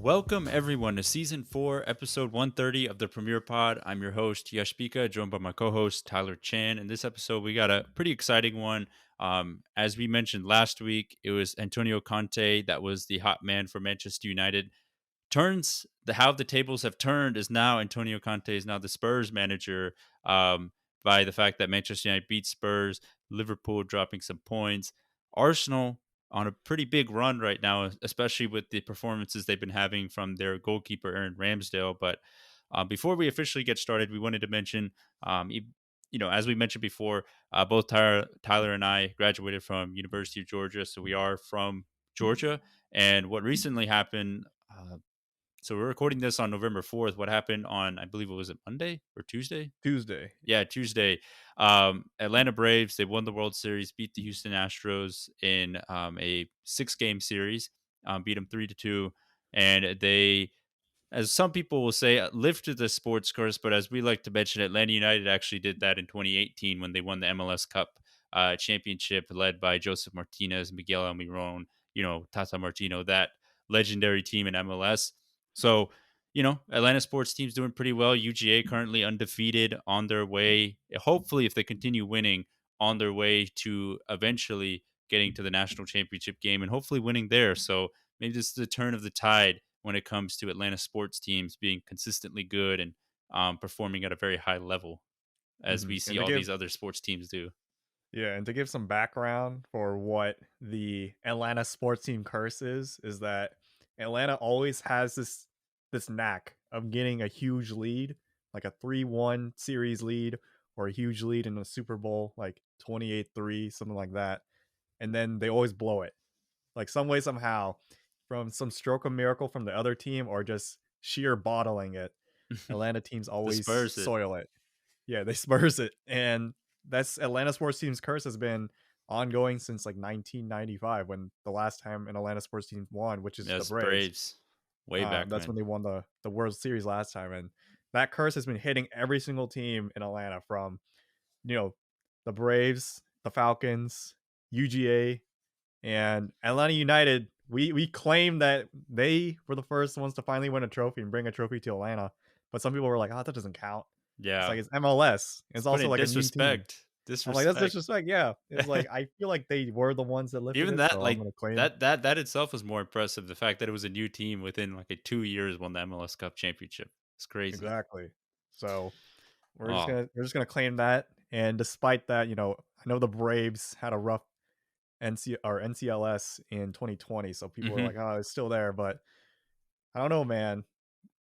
Welcome everyone to season 4, episode 130 of the Premiere Pod. I'm your host, Yashbika, joined by my co-host Tyler Chan. In this episode, we got a pretty exciting one. As we mentioned last week, it was Antonio Conte that was the hot man for Manchester United. Turns the how the tables have turned is now Antonio Conte is now the Spurs manager, by the fact that Manchester United beat Spurs, Liverpool dropping some points, Arsenal on a pretty big run right now, especially with the performances they've been having from their goalkeeper Aaron Ramsdale. But before we officially get started, we wanted to mention, as we mentioned before, both Tyler and I graduated from University of Georgia, so we are from Georgia. And what recently happened, so we're recording this on November 4th. What happened on, I believe it was Monday or Tuesday? Tuesday. Yeah, Tuesday. Atlanta Braves, they won the World Series, beat the Houston Astros in a 6-game series, beat them 3-2. And they, as some people will say, lifted the sports curse. But as we like to mention, Atlanta United actually did that in 2018 when they won the MLS Cup championship, led by Joseph Martinez, Miguel Almiron, Tata Martino, that legendary team in MLS. So, Atlanta sports team's doing pretty well. UGA currently undefeated, on their way, hopefully, if they continue winning, on their way to eventually getting to the national championship game and hopefully winning there. So maybe this is the turn of the tide when it comes to Atlanta sports teams being consistently good and performing at a very high level, as we see And to all give these other sports teams do. some background for what the Atlanta sports team curse is that Atlanta always has this knack of getting a huge lead, like a 3-1 series lead or a huge lead in the Super Bowl, like 28-3, something like that. And then they always blow it. Like some way somehow from some stroke of miracle from the other team or just sheer bottling it. Atlanta teams The always Spurs, it. soil it. Yeah, they Spurs it, and that's Atlanta sports team's curse has been ongoing since like 1995 when the last time an Atlanta sports team won, which is the Yes, Braves. Braves, way back That's when when. they won the World Series last time, and that curse has been hitting every single team in Atlanta from you know the Braves, the Falcons, UGA, and Atlanta United. We claim that they were the first ones to finally win a trophy and bring a trophy to Atlanta, but some people were like, "Oh, that doesn't count." It's Yeah, like it's MLS. it's It's also putting like a new team. disrespect, I'm like, "That's disrespect. disrespect." Yeah. It's like, I feel like they were the ones that lifted Even it, that, so I'm like gonna claim that itself was more impressive. The fact that it was a new team within like 2 years won the MLS Cup championship. It's crazy. exactly. So, Oh, we're just gonna claim that, and despite that, I know the Braves had a rough NCLS in 2020, so people were hmm like, "Oh, it's still there," but I don't know, man.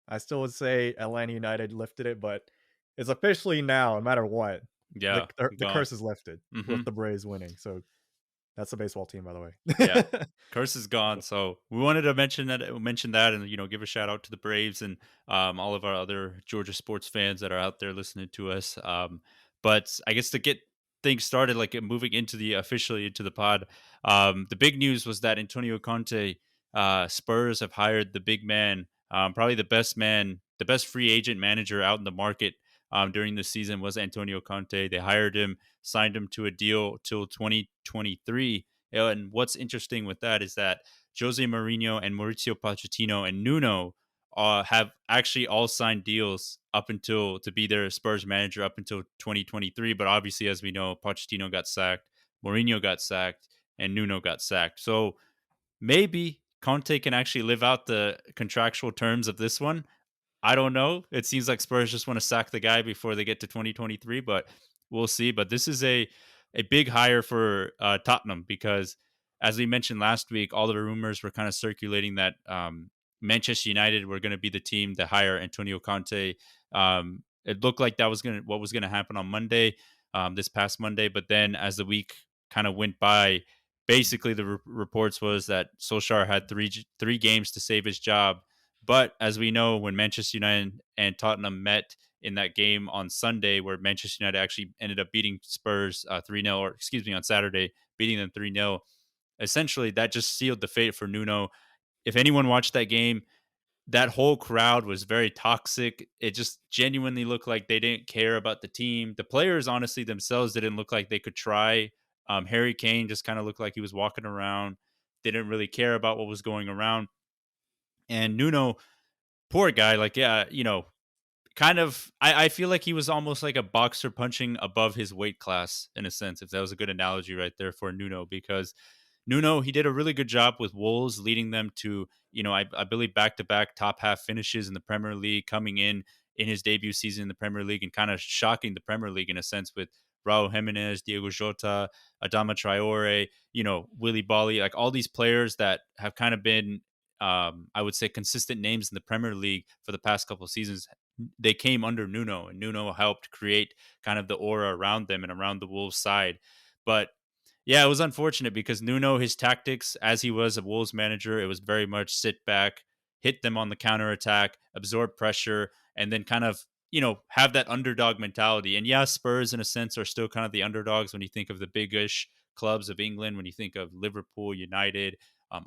I still would say Atlanta United lifted it, but it's officially now, no matter what, yeah, the gone. curse is lifted hmm with the Braves winning. So that's a baseball team, by the Yeah. way. Curse is gone. So we wanted to mention that, and give a shout out to the Braves and all of our other Georgia sports fans that are out there listening to us. But I guess to get things started, like moving into the officially into the pod, the big news was that Antonio Conte, Spurs have hired the big man, probably the best free agent manager out in the market during the season was Antonio Conte. They hired him, signed him to a deal till 2023. And what's interesting with that is that Jose Mourinho and Mauricio Pochettino and Nuno have actually all signed deals up until to be their Spurs manager up until 2023. But obviously, as we know, Pochettino got sacked, Mourinho got sacked, and Nuno got sacked. So maybe Conte can actually live out the contractual terms of this one. I don't know. It seems like Spurs just want to sack the guy before they get to 2023, but we'll see. But this is a big hire for Tottenham because, as we mentioned last week, all the rumors were kind of circulating that Manchester United were going to be the team to hire Antonio Conte. It looked like that was what was gonna happen on Monday, this past Monday. But then, as the week kind of went by, basically the reports was that Solskjaer had three games to save his job, but as we know, when Manchester United and Tottenham met in that game on Sunday, where Manchester United actually ended up beating Spurs 3-0, or excuse me, on Saturday, beating them 3-0, essentially that just sealed the fate for Nuno. If anyone watched that game, that whole crowd was very toxic. It just genuinely looked like they didn't care about the team. The players, honestly, themselves didn't look like they could try. Harry Kane just kind of looked like he was walking around, didn't really care about what was going around. And Nuno, poor guy, like, yeah, kind of, I feel like he was almost like a boxer punching above his weight class in a sense, if that was a good analogy right there for Nuno, because Nuno, he did a really good job with Wolves, leading them to, I believe back to back top half finishes in the Premier League, coming in his debut season in the Premier League and kind of shocking the Premier League in a sense with Raul Jimenez, Diego Jota, Adama Traore, Willy Bolly, like all these players that have kind of been, I would say, consistent names in the Premier League for the past couple of seasons. They came under Nuno, and Nuno helped create kind of the aura around them and around the Wolves side. But yeah, it was unfortunate because Nuno, his tactics as he was a Wolves manager, it was very much sit back, hit them on the counter attack, absorb pressure, and then kind of, have that underdog mentality. And yeah, Spurs in a sense are still kind of the underdogs when you think of the big-ish clubs of England, when you think of Liverpool, United,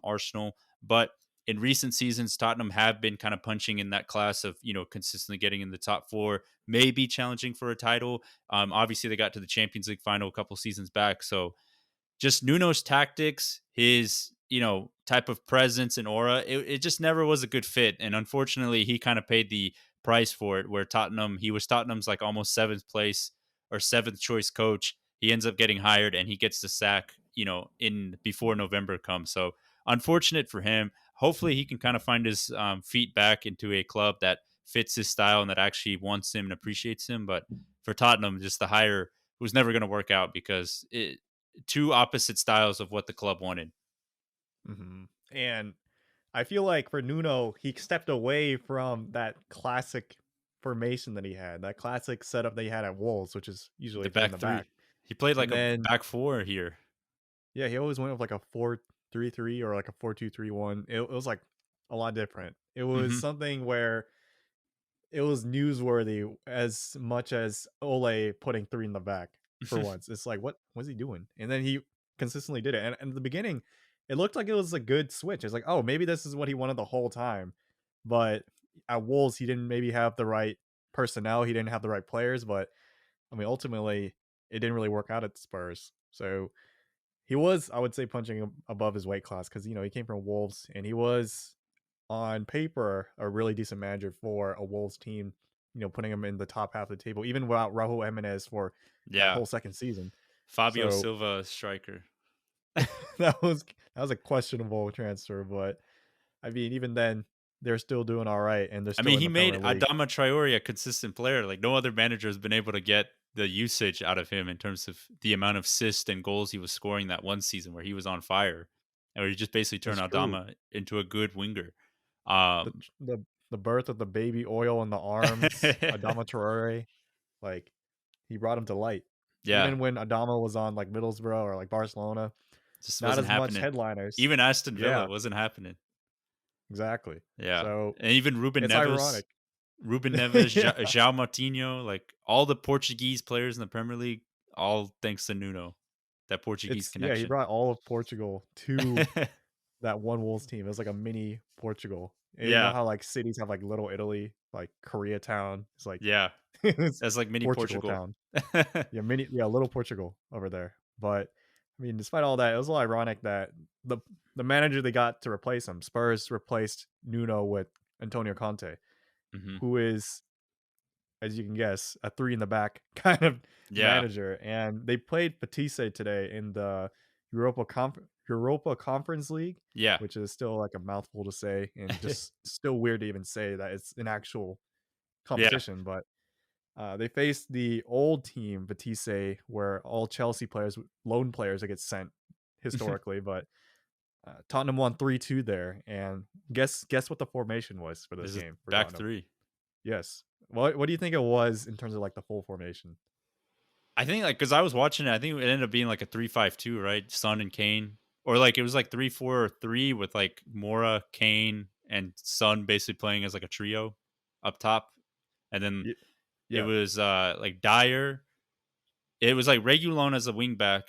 Arsenal. But in recent seasons, Tottenham have been kind of punching in that class of, consistently getting in the top four, maybe challenging for a title. Obviously, they got to the Champions League final a couple seasons back. So just Nuno's tactics, his, type of presence and aura, it just never was a good fit. And unfortunately, he kind of paid the price for it, where he was Tottenham's like almost seventh place or seventh choice coach. He ends up getting hired and he gets the sack, in before November comes. So unfortunate for him. Hopefully he can kind of find his feet back into a club that fits his style and that actually wants him and appreciates him. But for Tottenham, just the hire was never going to work out because two opposite styles of what the club wanted. And I feel like for Nuno, he stepped away from that classic formation that he had, that classic setup that he had at Wolves, which is usually The three in back the three. back. He played like And a then back four here. yeah, he always went with like a 4-3-3 or like a 4-2-3-1. It was like a lot different. It was Hmm. something where it was newsworthy as much as Ole putting three in the back for once. It's like, what was he doing? And then he consistently did it. And at the beginning, it looked like it was a good switch. It's like, oh, maybe this is what he wanted the whole time. But at Wolves, he didn't maybe have the right personnel. He didn't have the right players. But I mean, ultimately, it didn't really work out at Spurs. So he was, I would say, punching above his weight class because, he came from Wolves and he was on paper a really decent manager for a Wolves team, putting him in the top half of the table, even without Raul Jimenez for that Yeah. whole second season. Fabio So Silva striker. that was a questionable transfer, but I mean, even then, they're still doing all right, and they're I still mean, in he the made Premier League. Adama Traore a consistent player. Like no other manager has been able to get the usage out of him in terms of the amount of assists and goals he was scoring that one season where he was on fire. And where he just basically turned It's true. Adama into a good winger. The Um the the birth of the baby oil in the arms, Adama Traore, like he brought him to light. yeah, Even when Adama was on like Middlesbrough or like Barcelona, just not wasn't as much happening. headliners. Even Aston Villa Yeah, wasn't happening. exactly. Yeah. So And even Ruben it's Neves, ironic. Ja Yeah, João Moutinho, like all the Portuguese players in the Premier League, all thanks to Nuno, that Portuguese he connection. brought all of Portugal to that one Wolves team. It was like a mini Portugal. And you know Yeah, how like cities have like little Italy, like Koreatown. It's like yeah, it's that's like mini Portugal Portugal. town. Yeah, little Portugal over there. But I mean, despite all that, it was a little ironic that the the manager they got to replace him, Spurs replaced Nuno with Antonio Conte, Mhm. who is, as you can guess, a three in the back kind of Yeah, manager. And they played Patisse today in the Europa Conference League, yeah. which is still like a mouthful to say and just still weird to even say that it's an actual Yeah. competition. But they faced the old team Batiste, where all Chelsea players, loan players, that get sent historically. But Tottenham won 3-2 there, and guess what the formation was for this This is game for back Tottenham? 3. Yes. What do you think it was in terms of like the full formation? I think, like, because I was watching it, I think it ended up being like a 3-5-2, right? Son and Kane. Or, like, it was like 3-4-3 with, like, Mora, Kane, and Son basically playing as, like, a trio up top. And then Ye- it Yeah, was, like, Dyer. It was, like, Reguilon as a wing back,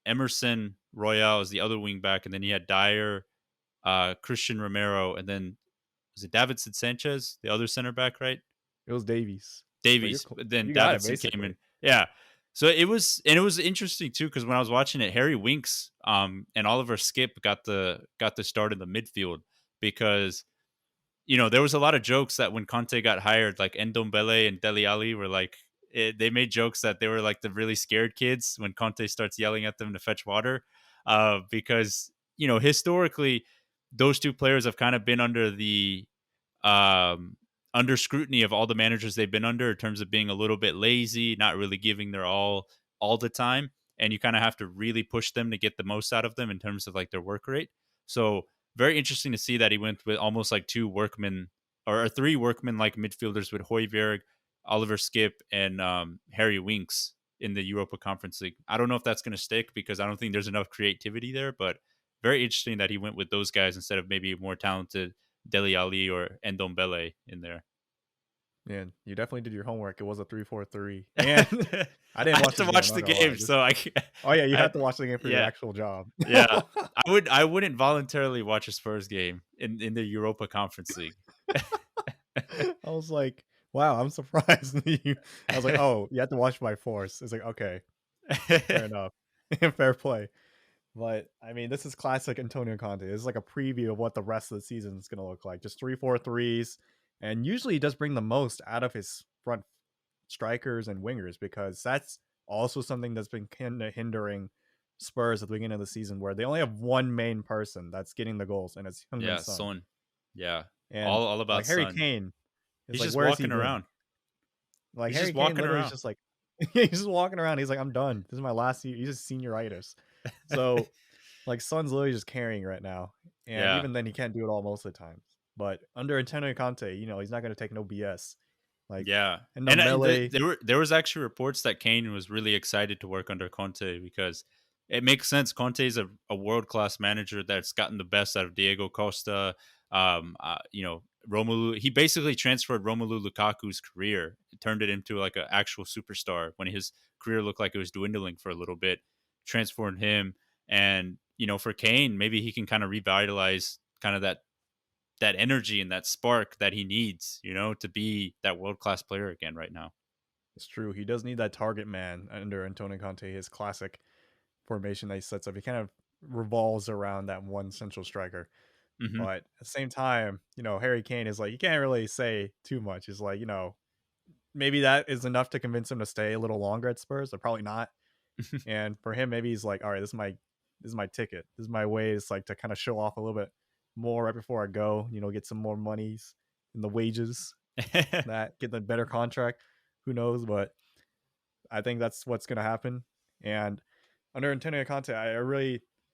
Emerson Royale as the other wing back, and then he had Dyer, Christian Romero, and then was it Davidson Sanchez, the other center back, right? it was Davies, but Davies, but then you got it Davidson came in. basically. Yeah. So it was interesting too because when I was watching it, Harry Winks and Oliver Skip got the start in the midfield because there was a lot of jokes that when Conte got hired, like Ndombele and Dele Alli were like, they made jokes that they were like the really scared kids when Conte starts yelling at them to fetch water, because historically those two players have kind of been um, under scrutiny of all the managers they've been under in terms of being a little bit lazy, not really giving their all the time, and you kind of have to really push them to get the most out of them in terms of like their work rate. So very interesting to see that he went with almost like two workmen or three workmen like midfielders with Højbjerg, Oliver Skip, and Harry Winks in the Europa Conference League. I don't know if that's going to stick because I don't think there's enough creativity there, but very interesting that he went with those guys instead of maybe more talented Deli Ali or Ndombele in there. Yeah, you definitely did your homework. It was a 3-4-3, and I I didn't watch have to this game. I'm watch not the gonna lie. game, so Oh yeah, you I have to watch the game for your yeah, actual job. yeah. I wouldn't voluntarily watch a Spurs game in the Europa Conference League. I was like, wow, I'm surprised. I was like, oh, you have to watch by force. It's like, okay, fair enough, fair play. But I mean, this is classic Antonio Conte. This is like a preview of what the rest of the season is going to look like. Just 3-4-3s, and usually he does bring the most out of his front strikers and wingers because that's also something that's been kind of hindering Spurs at the beginning of the season, where they only have one main person that's getting the goals, and it's Heung-min Yeah, Son. Son. Yeah, And all like about Harry Son. Kane is He's like, just where has he walking been? around. Like He's just Harry Kane walking literally is around. just like he's just walking around. He's like, I'm done. This is my last year. He's just senioritis. So like Son's literally just carrying right now. And Yeah. even then he can't do it all most of the time. But under Antonio Conte, he's not gonna take no BS. Like Yeah, and and Dembele, there was actually reports that Kane was really excited to work under Conte because it makes sense. Conte is a world class manager that's gotten the best out of Diego Costa. Romelu. He basically transferred Romelu Lukaku's career, turned it into like an actual superstar when his career looked like it was dwindling for a little bit. Transformed him, and for Kane, maybe he can kind of revitalize kind of that energy and that spark that he needs, to be that world class player again right now. it's true. He does need that target man under Antonio Conte, his classic formation that he sets up. He kind of revolves around that one central striker. Hmm. But at the same time, Harry Kane is like, you can't really say too much. It's like, maybe that is enough to convince him to stay a little longer at Spurs, but probably not. And for him, maybe he's like, all right, this is my ticket. This is my way. It's like to kind of show off a little bit more right before I go. Get some more monies in the wages, that get the better contract. Who knows? But I think that's what's gonna happen. And under Antonio Conte,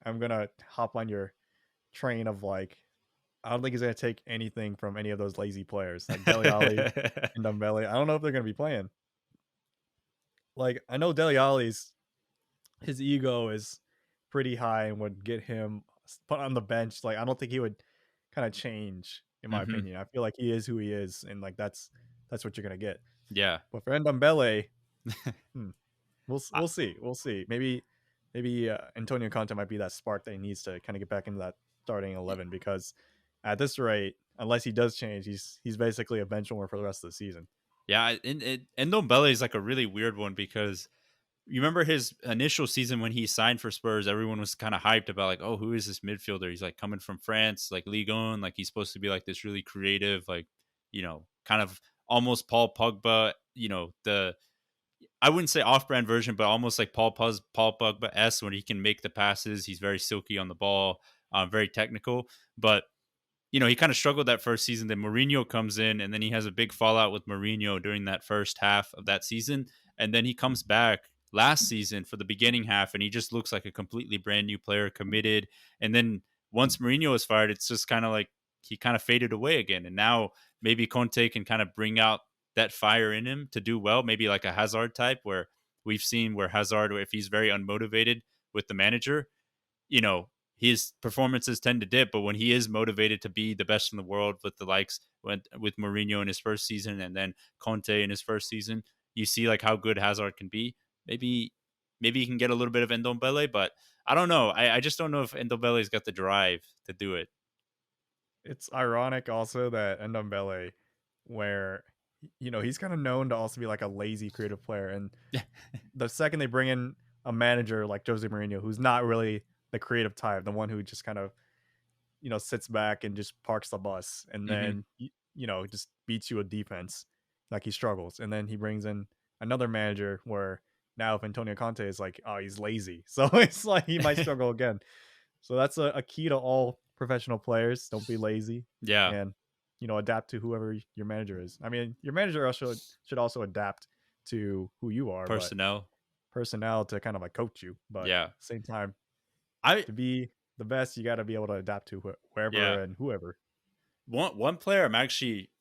I'm gonna hop on your train of like, I don't think he's gonna take anything from any of those lazy players like Dele Alli and Dembele. I don't know if they're gonna be playing. Like I know Dele Alli's his ego is pretty high and would get him put on the bench. Like I don't think he would kind of change, in my Hmm. opinion. I feel like he is who he is, and like that's what you're gonna get. Yeah. But for Ndombele, hmm, I- we'll see. We'll see. Maybe Antonio Conte might be that spark that he needs to kind of get back into that starting 11 because at this rate, unless he does change, he's basically a bench warmer for the rest of the season. yeah. And Ndombele is like a really weird one because you remember his initial season when he signed for Spurs, everyone was kind of hyped about like, oh, who is this midfielder? He's like coming from France, like Ligue 1, like he's supposed to be like this really creative, like, kind of almost Paul Pogba, the I wouldn't say off-brand version, but almost like Paul Pogba s when he can make the passes. He's very silky on the ball, very technical. But he kind of struggled that first season. Then Mourinho comes in, and then he has a big fallout with Mourinho during that first half of that season. And then he comes back last season for the beginning half, and he just looks like a completely brand new player, committed. And then once Mourinho was fired, it's just kind of like he kind of faded away again. And now maybe Conte can kind of bring out that fire in him to do well, maybe like a Hazard type, where we've seen where Hazard, if he's very unmotivated with the manager, his performances tend to dip, but when he is motivated to be the best in the world with the likes with Mourinho in his first season and then Conte in his first season, you see like how good Hazard can be. Maybe maybe he can get a little bit of Ndombele, but I don't know. I just don't know if Ndombele's got the drive to do it. It's ironic also that Ndombele, where he's kind of known to also be like a lazy creative player, and the second they bring in a manager like Jose Mourinho, who's not really the creative type, the one who just kind of sits back and just parks the bus, and Hmm. then just beats you a defense like he struggles, and then he brings in another manager where now if Antonio Conte is like, oh, he's lazy, so it's like he might struggle again. So that's a key to all professional players. Don't be lazy Yeah, and adapt to whoever your manager is. I mean, your manager also should also adapt to who you are, but personnel. personnel to kind of like coach you. But Yeah, at the same time, I to be the best, you got to be able to adapt to yeah. wherever and whoever. One player I'm actually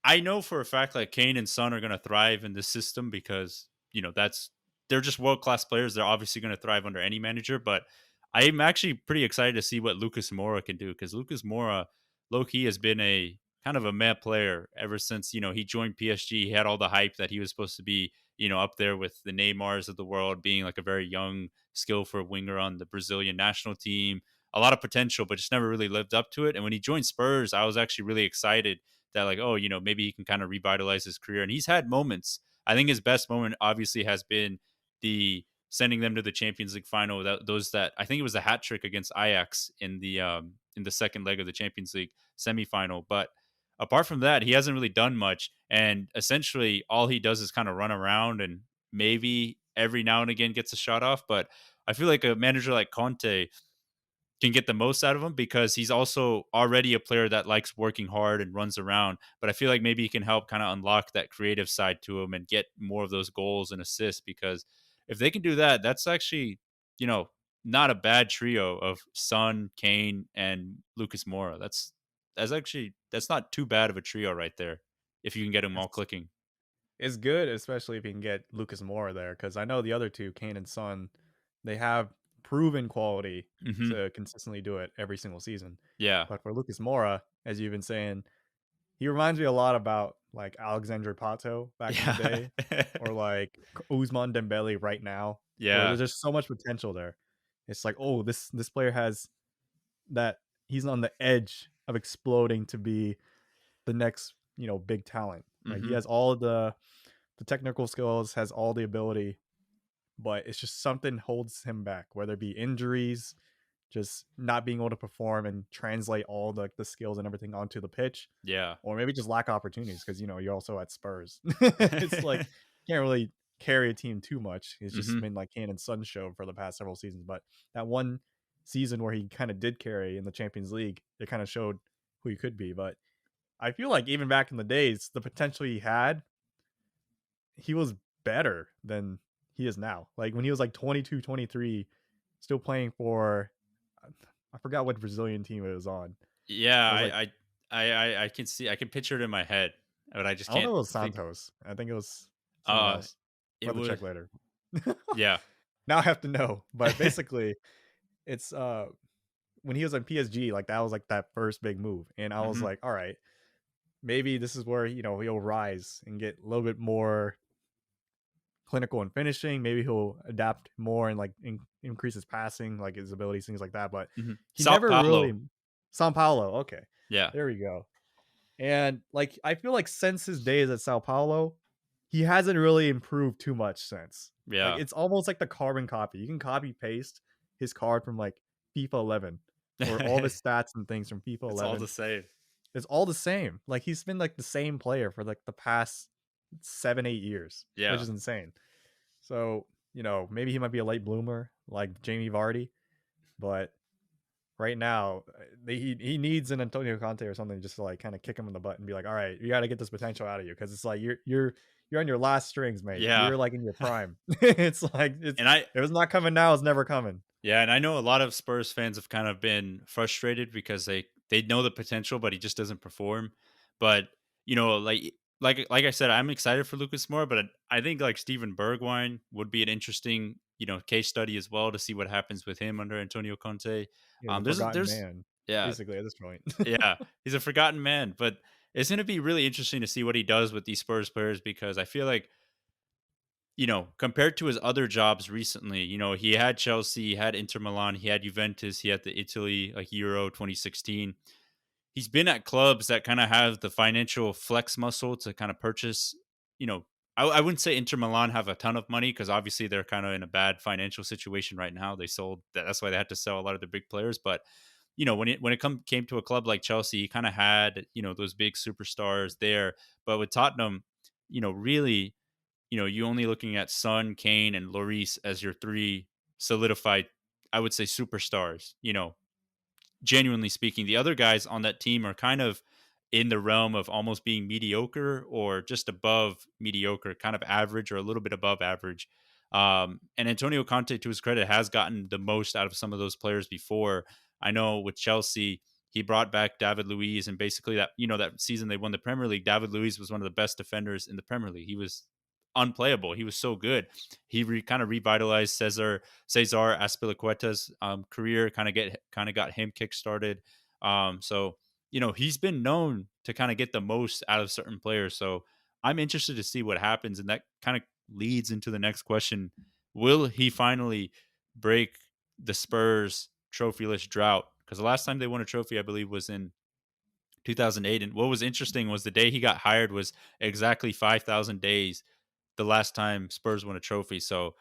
I know for a fact like Kane and Son are going to thrive in this system because that's they're just world class players. They're obviously going to thrive under any manager. But I'm actually pretty excited to see what Lucas Moura can do because Lucas Moura, low key, has been a kind of a meh player ever since he joined PSG. He had all the hype that he was supposed to be up there with the Neymars of the world, being like a very young, skillful winger on the Brazilian national team. A lot of potential, but just never really lived up to it. And when he joined Spurs, I was actually really excited that like, oh, maybe he can kind of revitalize his career. And he's had moments. I think his best moment obviously has been the sending them to the Champions League final. That I think it was a hat trick against Ajax in the second leg of the Champions League semifinal. But apart from that, he hasn't really done much. And essentially all he does is kind of run around and maybe every now and again gets a shot off. But I feel like a manager like Conte can get the most out of him because he's also already a player that likes working hard and runs around. But I feel like maybe he can help kind of unlock that creative side to him and get more of those goals and assists. Because if they can do that, that's actually, you know, not a bad trio of Son, Kane, and Lucas Moura. That's not too bad of a trio right there. If you can get them all It's, clicking. it's good, especially if you can get Lucas Moura there, because I know the other two, Kane and Son, they have proven quality Hmm. to consistently do it every single season. Yeah. But for Lucas Moura, as you've been saying, he reminds me a lot about, like, Alexandre Pato back in the Yeah. day, or, like, Ousmane Dembele right now, where Yeah. there's just so much potential there. It's like, "Oh, this player has that he's on the edge of exploding to be the next, big talent." Like, he Hmm. has all the technical skills, has all the ability, but it's just something holds him back, whether it be injuries, just not being able to perform and translate all the skills and everything onto the pitch, Yeah. or maybe just lack opportunities because you're also at Spurs. It's like can't really carry a team too much. It's just Hmm. been like Kane and Son show for the past several seasons. But that one season where he kind of did carry in the Champions League, it kind of showed who he could be. But I feel like even back in the days, the potential he had, he was better than he is now. Like when he was like 22, 23, still playing for I forgot what Brazilian team it was on. Yeah, It was like I can see I can picture it in my head, but I just I don't know can't if it was think. Santos. I think it was someone Uh, else. it We'll have to would. check later. Yeah. Now I have to know. But basically, it's when he was on PSG, like that was like that first big move. And I was Hmm. like, all right, maybe this is where, he'll rise and get a little bit more clinical in finishing. Maybe he'll adapt more and like increase his passing, like his abilities, things like that. But Hmm. he Sao never really Paulo. Sao Paulo. Okay. Yeah. There we go. And like I feel like since his days at Sao Paulo, he hasn't really improved too much since. Like Yeah. it's almost like the carbon copy. You can copy paste his card from like FIFA 11 or all the stats and things from FIFA It's all the 11. same. It's all the same. Like he's been like the same player for like the past 7, 8 years, which Yeah. is insane. So, maybe he might be a late bloomer like Jamie Vardy, but right now, he needs an Antonio Conte or something just to like kind of kick him in the butt and be like, all right, you got to get this potential out of you because it's like you're on your last strings, mate. Yeah. You're like in your prime. It's like it's And I if it's not coming now, it's never coming. Yeah, and I know a lot of Spurs fans have kind of been frustrated because they know the potential, but he just doesn't perform. But like I said, I'm excited for Lucas Moura, but I think like Steven Bergwijn would be an interesting case study as well to see what happens with him under Antonio Conte. He's a forgotten There's man, yeah, basically at this point. yeah, he's a forgotten man, but it's going to be really interesting to see what he does with these Spurs players because I feel like compared to his other jobs recently, he had Chelsea, he had Inter Milan, he had Juventus, he had the Italy like Euro 2016. He's been at clubs that kind of have the financial flex muscle to kind of purchase, you know, I wouldn't say Inter Milan have a ton of money because obviously they're kind of in a bad financial situation right now. They sold that. That's why they had to sell a lot of the big players. But when it came to a club like Chelsea, he kind of had those big superstars there, but with Tottenham, really, you only looking at Son, Kane, and Lloris as your three solidified, I would say, superstars. Genuinely speaking, the other guys on that team are kind of in the realm of almost being mediocre or just above mediocre, kind of average or a little bit above average. And Antonio Conte, to his credit, has gotten the most out of some of those players before. I know with Chelsea, he brought back David Luiz, and basically that season they won the Premier League. David Luiz was one of the best defenders in the Premier League. He was unplayable. He was so good. He kind of revitalized Cesar Azpilicueta's career, kind of got him kickstarted. So he's been known to kind of get the most out of certain players. So I'm interested to see what happens, and that kind of leads into the next question: will he finally break the Spurs trophyless drought? Because the last time they won a trophy, I believe, was in 2008. And what was interesting was the day he got hired was exactly 5,000 days the last time Spurs won a trophy. So,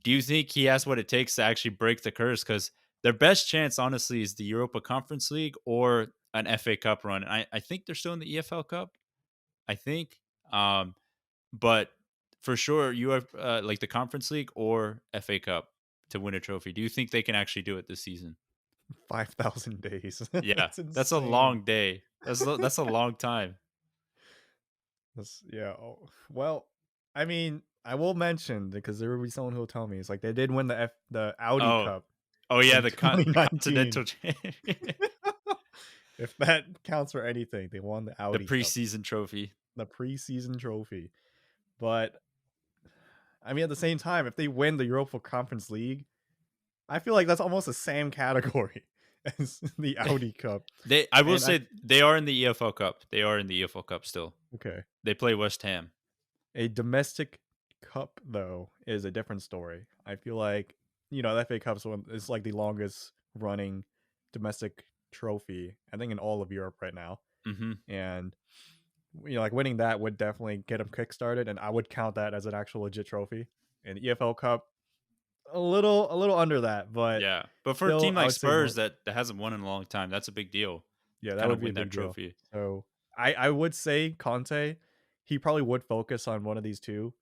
do you think he has what it takes to actually break the curse? Because their best chance, honestly, is the Europa Conference League or an FA Cup run. I think they're still in the EFL Cup. I think, but for sure, you have like the Conference League or FA Cup to win a trophy. Do you think they can actually do it this season? 5,000 days. Yeah, That's that's a insane. long day. That's a long time. That's yeah. Oh, well, I mean, I will mention because there will be someone who will tell me it's like they did win the Audi Oh, Cup oh yeah, in the 2019. Continental Champion, If that counts for anything, they won the the Audi Cup, preseason trophy. the preseason trophy. But I mean, at the same time, if they win the Europa Conference League, I feel like that's almost the same category as the Audi Cup. I will And I say they are in the EFL Cup. They are in the EFL Cup still. okay, They play West Ham. a domestic cup though is a different story. I feel like the FA Cup's one is like the longest running domestic trophy I think in all of Europe right now, Hmm. and like winning that would definitely get them kickstarted, and I would count that as an actual legit trophy. And the EFL Cup, a little under that, but Yeah, but for a still, team I like would say Spurs more. that hasn't won in a long time, that's a big deal Yeah, to that kind would of be a win that big deal. trophy. So I would say Conte, he probably would focus on one of these two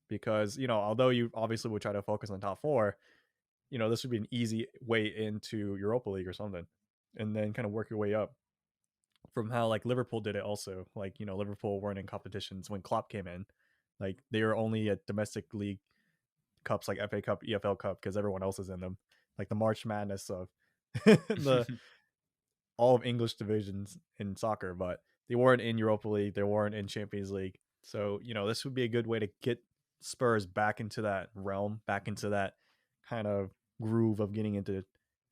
because although you obviously would try to focus on top four, this would be an easy way into Europa League or something, and then kind of work your way up from how like Liverpool did it. Also, like Liverpool weren't in competitions when Klopp came in, like they were only at domestic league cups like FA Cup, EFL Cup because everyone else is in them, like the March Madness of the all of English divisions in soccer, but they weren't in Europa League, they weren't in Champions League. So, this would be a good way to get Spurs back into that realm, back into that kind of groove of getting into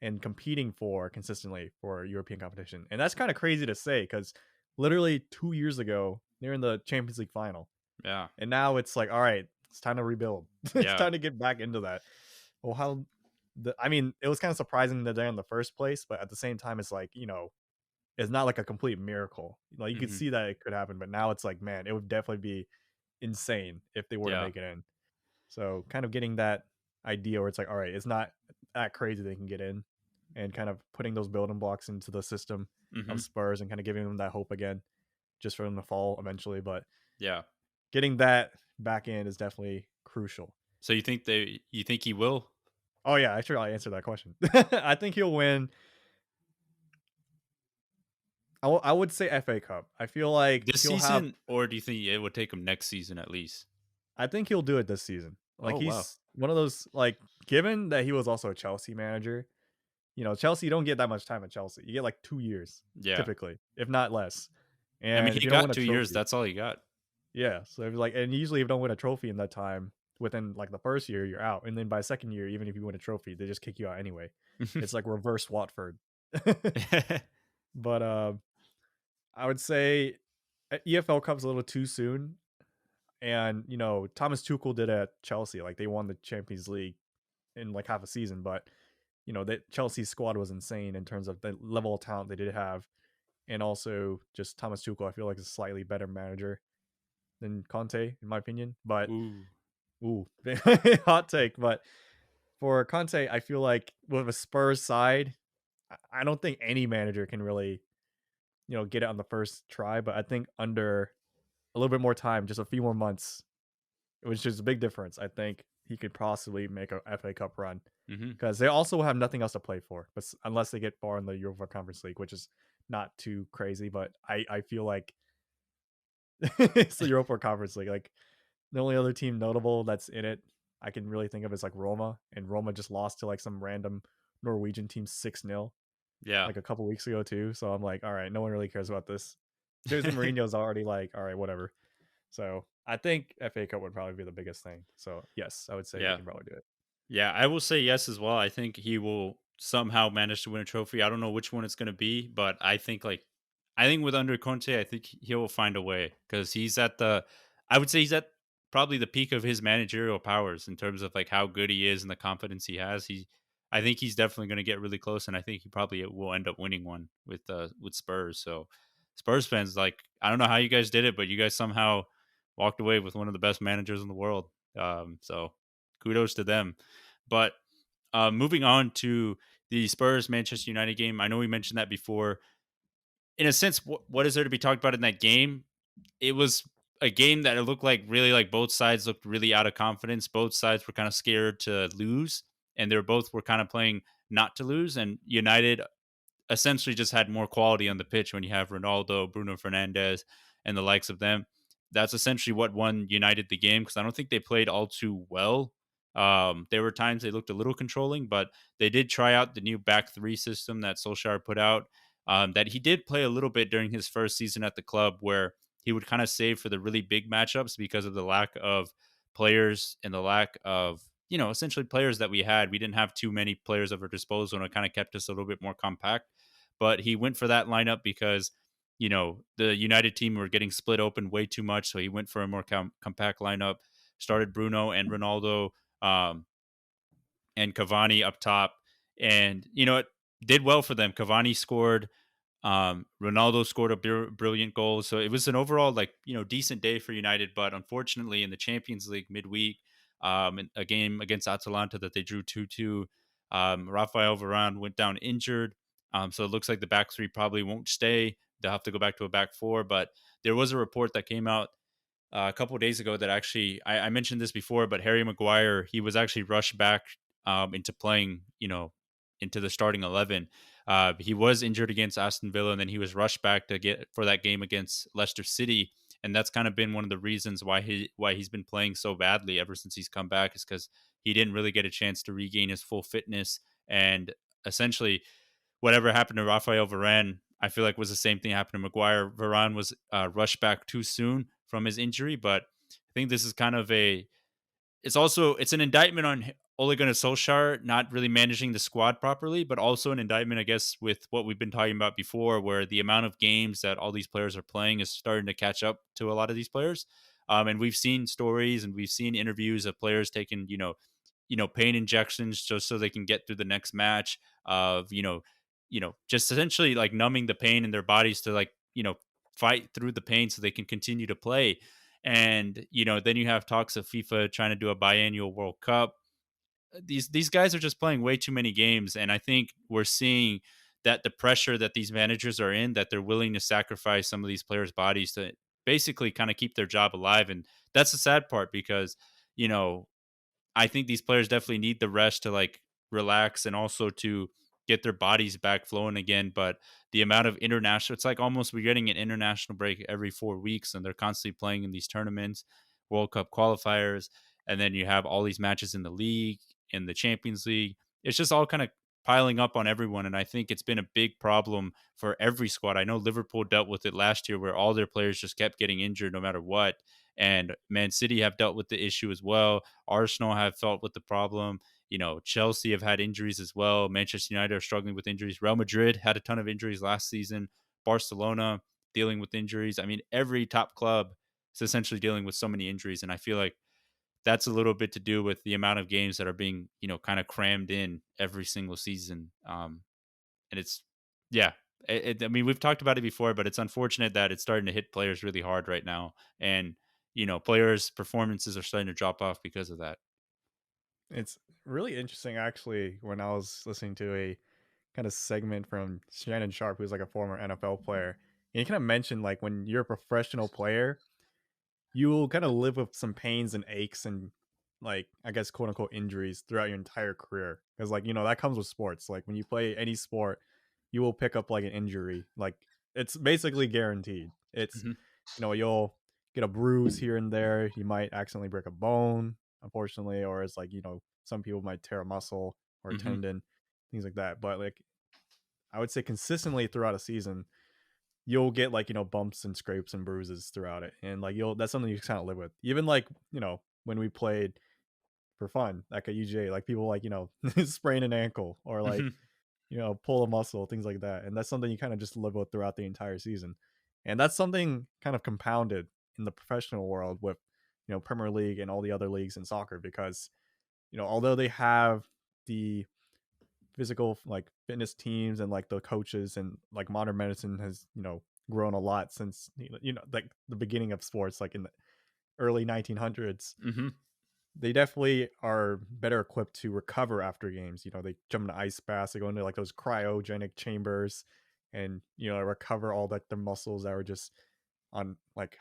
and competing for consistently for European competition. And that's kind of crazy to say because literally 2 years ago, they're in the Champions League final. Yeah, And now it's like, all right, it's time to rebuild. It's yeah. time to get back into that. Well, I mean, it was kind of surprising that they're in the first place, but at the same time, it's like, it's not like a complete miracle. Like you could Hmm. see that it could happen, but now it's like, man, it would definitely be insane if they were to Yeah. make it in. So kind of getting that idea where it's like, all right, it's not that crazy they can get in, and kind of putting those building blocks into the system of Hmm. Spurs and kind of giving them that hope again, just for them to fall eventually. But Yeah. getting that back in is definitely crucial. So you think he will Oh yeah, actually I answered that question. I think he'll win. I would say FA Cup. I feel like this he'll have season, or do you think it would take him next season at least? I think he'll do it this season. Like Oh wow. he's one of those like given that he was also a Chelsea manager, Chelsea you don't get that much time at Chelsea. You get like 2 years Yeah. typically, if not less. I mean, And if he you don't got win a 2 years. trophy, That's all he got. yeah. So if like and usually if you don't win a trophy in that time within like the first year, you're out. And then by second year, even if you win a trophy, they just kick you out anyway. It's like reverse Watford. But I would say EFL Cup's a little too soon. And Thomas Tuchel did it at Chelsea. Like they won the Champions League in like half a season, but that Chelsea squad was insane in terms of the level of talent they did have, and also just Thomas Tuchel. I feel like is a slightly better manager than Conte, in my opinion. But Ooh. ooh, hot take. But for Conte, I feel like with a Spurs side, I don't think any manager can really, get it on the first try, but I think under a little bit more time, just a few more months, which is a big difference. I think he could possibly make a FA Cup run Hmm. because they also have nothing else to play for, but unless they get far in the Europa Conference League, which is not too crazy. But I feel like it's the Europa Conference League. Like the only other team notable that's in it I can really think of is like Roma, and Roma just lost to like some random Norwegian team 6-0 Yeah. like a couple weeks ago too. So I'm like, all right, no one really cares about this. Jose Mourinho's already like, all right, whatever. So I think FA Cup would probably be the biggest thing. So yes, I would say he Yeah. can probably do it. Yeah, I will say yes as well. I think he will somehow manage to win a trophy. I don't know which one it's going to be, but I think with under Conte, I think he'll find a way because he's at the I would say he's at probably the peak of his managerial powers in terms of like how good he is and the confidence he has. I think he's definitely going to get really close, and I think he probably will end up winning one with Spurs. So Spurs fans, like, I don't know how you guys did it, but you guys somehow walked away with one of the best managers in the world. So kudos to them. But moving on to the Spurs Manchester United game, I know we mentioned that before. In a sense, what is there to be talked about in that game? It was a game that it looked like really like both sides looked really out of confidence. Both sides were kind of scared to lose, and they were both were kind of playing not to lose. And United essentially just had more quality on the pitch when you have Ronaldo, Bruno Fernandes, and the likes of them. That's essentially what won United the game because I don't think they played all too well. There were times they looked a little controlling, but they did try out the new back three system that Solskjaer put out. That he did play a little bit during his first season at the club, where he would kind of save for the really big matchups because of the lack of players and the lack of essentially players that we had. We didn't have too many players at our disposal, and it kind of kept us a little bit more compact. But he went for that lineup because the United team were getting split open way too much, so he went for a more compact lineup. Started Bruno and Ronaldo um, and Cavani up top, and it did well for them. Cavani scored. Ronaldo scored a brilliant goal, so it was an overall decent day for United. But unfortunately, in the Champions League midweek, in a game against Atalanta that they drew 2-2, Rafael Varane went down injured. So it looks like the back three probably won't stay. They'll have to go back to a back four. But there was a report that came out a couple of days ago that actually I mentioned this before, but Harry Maguire, he was actually rushed back into playing, into the starting 11. He was injured against Aston Villa, and then he was rushed back to get for that game against Leicester City, and that's kind of been one of the reasons why he's been playing so badly ever since he's come back, is because he didn't really get a chance to regain his full fitness, and essentially whatever happened to Rafael Varane, I feel like was the same thing happened to Maguire. Varane was rushed back too soon from his injury, but I think this is kind of it's an indictment on Ole Gunnar Solskjaer not really managing the squad properly, but also an indictment, I guess, with what we've been talking about before, where the amount of games that all these players are playing is starting to catch up to a lot of these players. And we've seen stories and we've seen interviews of players taking, pain injections just so they can get through the next match of, just essentially like numbing the pain in their bodies to fight through the pain so they can continue to play. And then you have talks of FIFA trying to do a biannual World Cup. These guys are just playing way too many games, and I think we're seeing that the pressure that these managers are in, that they're willing to sacrifice some of these players' bodies to basically kind of keep their job alive. And that's the sad part because you know I think these players definitely need the rest to relax and also to get their bodies back flowing again. But the amount of international, it's like almost we're getting an international break every 4 weeks, and they're constantly playing in these tournaments, World Cup qualifiers, and then you have all these matches in the league, in the Champions League. It's just all kind of piling up on everyone. And I think it's been a big problem for every squad. I know Liverpool dealt with it last year where all their players just kept getting injured no matter what. And Man City have dealt with the issue as well. Arsenal have felt with the problem. Chelsea have had injuries as well. Manchester United are struggling with injuries. Real Madrid had a ton of injuries last season. Barcelona dealing with injuries. I mean, every top club is essentially dealing with so many injuries. And I feel like that's a little bit to do with the amount of games that are being, kind of crammed in every single season. And it's, yeah, I mean, we've talked about it before, but it's unfortunate that it's starting to hit players really hard right now. And, players' performances are starting to drop off because of that. It's really interesting actually when I was listening to a kind of segment from Shannon Sharp, who's like a former NFL player. And he kind of mentioned like when you're a professional player, you will kind of live with some pains and aches and like I guess quote unquote injuries throughout your entire career. Because like, that comes with sports. Like when you play any sport, you will pick up like an injury. Like it's basically guaranteed. It's Mhm. you'll get a bruise here and there. You might accidentally break a bone, unfortunately, or it's like, some people might tear a muscle or a Mhm. tendon, things like that. But like I would say consistently throughout a season, you'll get like, bumps and scrapes and bruises throughout it. And like that's something you kind of live with. Even like, when we played for fun, like at UGA, like people like, sprain an ankle or like, Mhm. pull a muscle, things like that. And that's something you kind of just live with throughout the entire season. And that's something kind of compounded in the professional world with, Premier League and all the other leagues in soccer because, although they have the physical like fitness teams and like the coaches and like modern medicine has, grown a lot since like the beginning of sports like in the early 1900s. Mhm. They definitely are better equipped to recover after games. They jump into ice baths, they go into like those cryogenic chambers and recover all like the muscles that were just on like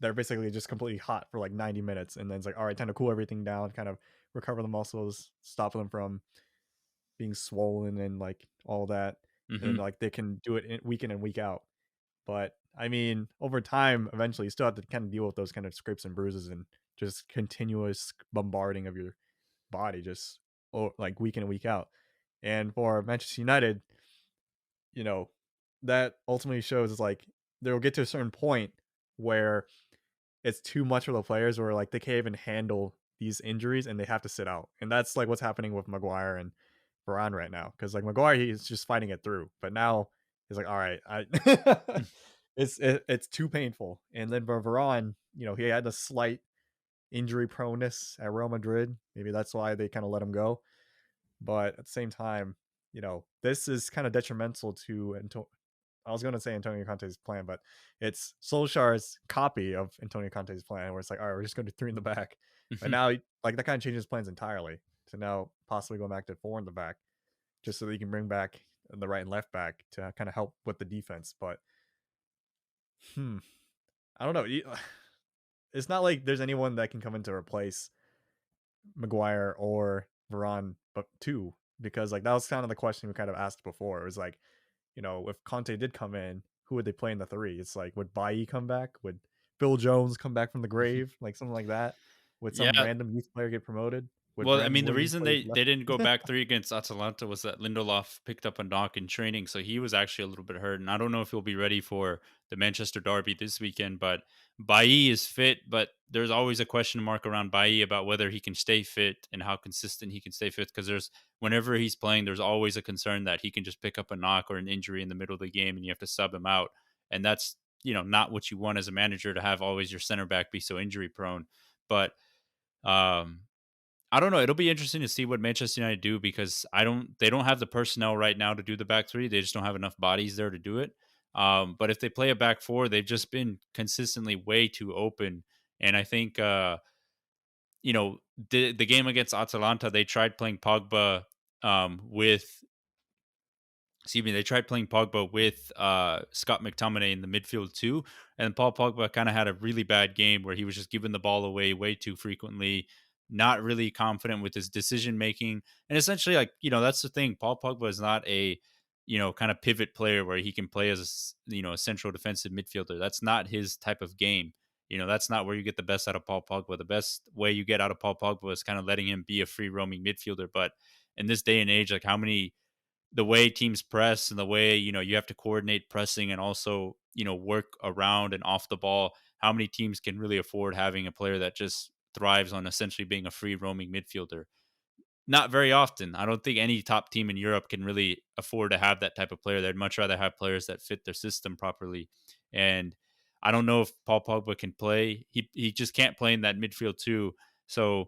they're basically just completely hot for like 90 minutes and then it's like all right, time to cool everything down, kind of recover the muscles, stop them from being swollen and like all that. And Mhm. like they can do it week in and week out. But I mean, over time, eventually you still have to kind of deal with those kind of scrapes and bruises and just continuous bombarding of your body, just like week in and week out. And for Manchester United, you know, that ultimately shows is like they'll get to a certain point where it's too much for the players where like they can't even handle these injuries and they have to sit out. And that's like what's happening with Maguire and Varane right now. Cause like Maguire, he's just fighting it through. But now he's like, all right, it's too painful. And then for Varane, he had a slight injury proneness at Real Madrid. Maybe that's why they kind of let him go. But at the same time, this is kind of detrimental to I was going to say Antonio Conte's plan, but it's Solskjaer's copy of Antonio Conte's plan, where it's like, all right, we're just going to do three in the back. But Mhm. now, like that kind of changes plans entirely to now possibly go back to four in the back, just so that you can bring back the right and left back to kind of help with the defense. But hmm, I don't know. It's not like there's anyone that can come in to replace Maguire or Varane, but two, because like that was kind of the question we kind of asked before. It was like, if Conte did come in, who would they play in the three? It's like, would Bailly come back? Would Phil Jones come back from the Mhm. grave? Like something like that? Would some Yeah. random youth player get promoted? Would Well, I Brandon mean, the Williams reason play they left? didn't go back 3 against Atalanta was that Lindelof picked up a knock in training, so he was actually a little bit hurt, and I don't know if he'll be ready for the Manchester derby this weekend, but Bailly is fit, but there's always a question mark around Bailly about whether he can stay fit and how consistent he can stay fit, because there's whenever he's playing, there's always a concern that he can just pick up a knock or an injury in the middle of the game, and you have to sub him out, and that's, not what you want as a manager, to have always your center back be so injury prone, but, um I don't know. It'll be interesting to see what Manchester United do because they don't have the personnel right now to do the back three. They just don't have enough bodies there to do it. But if they play a back four, they've just been consistently way too open. And I think the game against Atalanta, they tried playing Pogba with excuse me, they tried playing Pogba with Scott McTominay in the midfield too, and Paul Pogba kind of had a really bad game where he was just giving the ball away way too frequently, not really confident with his decision making, and essentially, like that's the thing. Paul Pogba is not a kind of pivot player where he can play as a central defensive midfielder. That's not his type of game. That's not where you get the best out of Paul Pogba. The best way you get out of Paul Pogba is kind of letting him be a free roaming midfielder. But in this day and age, like how many the way teams press and the way you have to coordinate pressing and also work around and off the ball, how many teams can really afford having a player that just thrives on essentially being a free roaming midfielder? Not very often. I don't think any top team in Europe can really afford to have that type of player. They'd much rather have players that fit their system properly. And I don't know if Paul Pogba can play. He just can't play in that midfield too. So,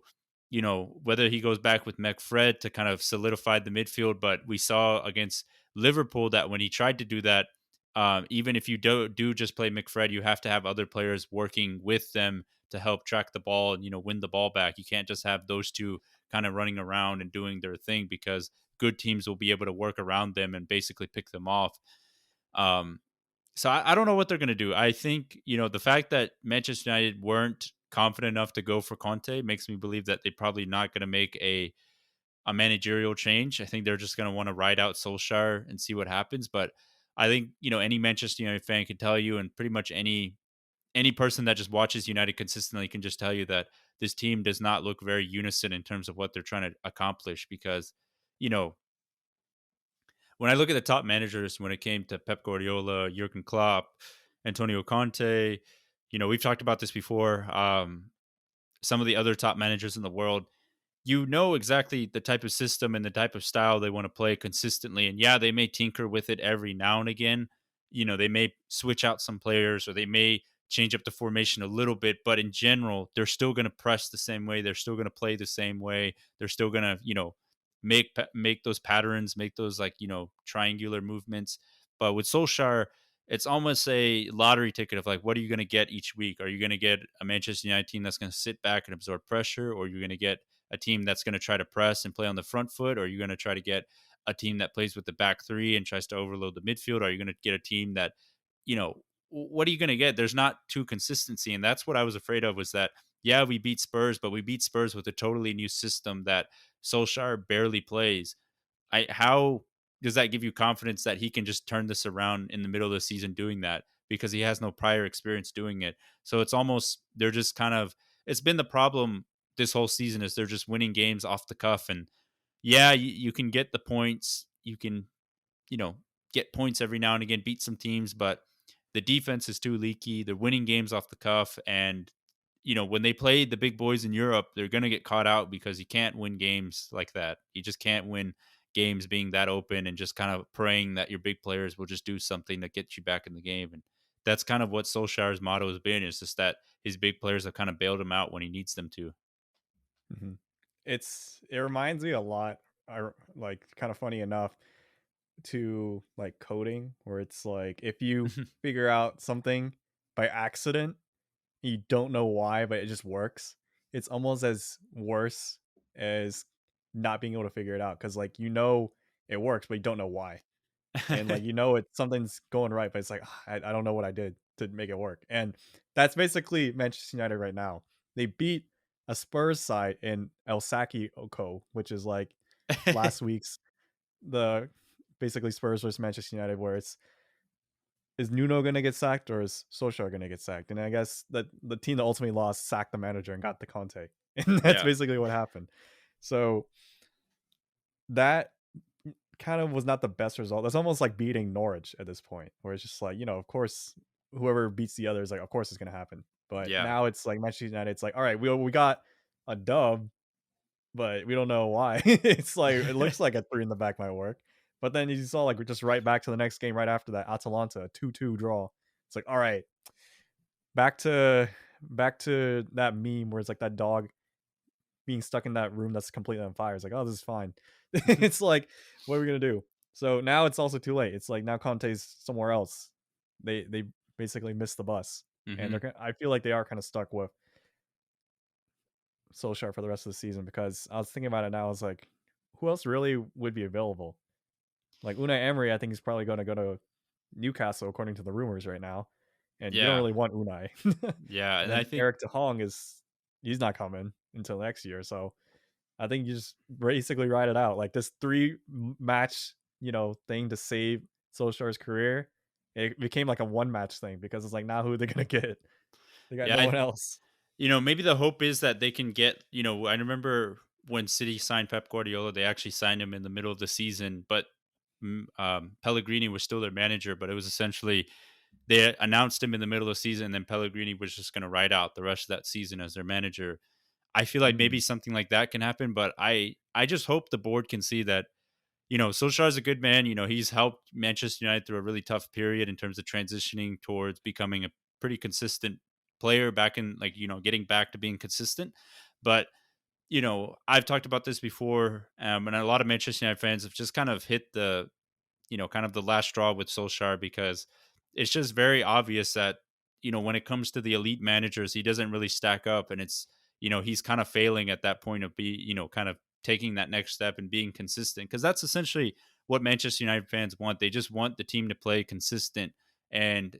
whether he goes back with McFred to kind of solidify the midfield, but we saw against Liverpool that when he tried to do that, even if you do just play McFred, you have to have other players working with them to help track the ball and win the ball back. You can't just have those two kind of running around and doing their thing because good teams will be able to work around them and basically pick them off. Um, so I don't know what they're going to do. I think, the fact that Manchester United weren't confident enough to go for Conte makes me believe that they're probably not going to make a managerial change. I think they're just going to want to ride out Solskjaer and see what happens. But I think, any Manchester United fan can tell you, and pretty much any person that just watches United consistently can just tell you that this team does not look very unison in terms of what they're trying to accomplish. Because, you know, when I look at the top managers, when it came to Pep Guardiola, Jurgen Klopp, Antonio Conte, we've talked about this before. Some of the other top managers in the world, exactly the type of system and the type of style they want to play consistently. And yeah, they may tinker with it every now and again. They may switch out some players or they may change up the formation a little bit, but in general, they're still going to press the same way. They're still going to play the same way. They're still going to, make those patterns, make those like, triangular movements. But with Solskjaer, it's almost a lottery ticket of like, what are you going to get each week? Are you going to get a Manchester United team that's going to sit back and absorb pressure, or you're going to get a team that's going to try to press and play on the front foot, or are you going to try to get a team that plays with the back three and tries to overload the midfield? Or are you going to get a team that, what are you going to get? There's not too consistency. And that's what I was afraid of, was that, yeah, we beat Spurs, but we beat Spurs with a totally new system that Solskjaer barely plays. How does that give you confidence that he can just turn this around in the middle of the season doing that? Because he has no prior experience doing it. So it's almost, they're just kind of, it's been the problem this whole season, is they're just winning games off the cuff. And yeah, you can get the points. You can, you know, get points every now and again, beat some teams, but the defense is too leaky. They're winning games off the cuff. And, when they play the big boys in Europe, they're going to get caught out, because you can't win games like that. You just can't win games being that open and just kind of praying that your big players will just do something that gets you back in the game. And that's kind of what Solskjaer's motto has been. Is just that his big players have kind of bailed him out when he needs them to. Mhm. It reminds me a lot, like, kind of funny enough, to like coding, where it's like if you figure out something by accident, you don't know why, but it just works. It's almost as worse as not being able to figure it out, because like it works, but you don't know why. And like something's going right, but it's like, I don't know what I did to make it work. And that's basically Manchester United right now. They beat a Spurs side in El Saki Oko, which is like last week's the basically Spurs versus Manchester United, where it's, is Nuno gonna get sacked or is Solskjaer gonna get sacked? And I guess that the team that ultimately lost sacked the manager and got the Conte. And that's Yeah. basically what happened. So that kind of was not the best result. That's almost like beating Norwich at this point, where it's just like, of course, whoever beats the other is like, of course it's gonna happen. But Yeah. now it's like Manchester United, it's like, all right, we got a dub, but we don't know why. It's like, it looks like a three in the back might work. But then you saw like we're just right back to the next game right after that, Atalanta, a 2-2 draw. It's like, all right, back to that meme where it's like that dog being stuck in that room that's completely on fire. It's like, oh, this is fine. It's like, what are we gonna do? So now it's also too late. It's like now Conte's somewhere else. They basically missed the bus, and Hmm. I feel like they are kind of stuck with Solskjaer for the rest of the season, because I was thinking about it now. I was like, who else really would be available? Like Unai Emery, I think he's probably going to go to Newcastle according to the rumors right now, and you don't Yeah. really want Unai. Yeah. And And I then think, Eric De Hong he's not coming until next year, so I think you just basically ride it out. Like this match, thing to save Solskjaer's career. It became like a one match thing, because it's like, now who are they gonna get? They got yeah, no one else. maybe the hope is that they can get, I remember when City signed Pep Guardiola, they actually signed him in the middle of the season, but Pellegrini was still their manager, but it was essentially, they announced him in the middle of the season, and then Pellegrini was just going to ride out the rest of that season as their manager. I feel like Mm, maybe something like that can happen, but I just hope the board can see that, Solskjaer is a good man. He's helped Manchester United through a really tough period in terms of transitioning towards becoming a pretty consistent player back in, like, getting back to being consistent. But, I've talked about this before, and a lot of Manchester United fans have just kind of hit the, kind of the last straw with Solskjaer, because it's just very obvious that, when it comes to the elite managers, he doesn't really stack up. And it's, he's kind of failing at that point of kind of taking that next step and being consistent, because that's essentially what Manchester United fans want. They just want the team to play consistent and,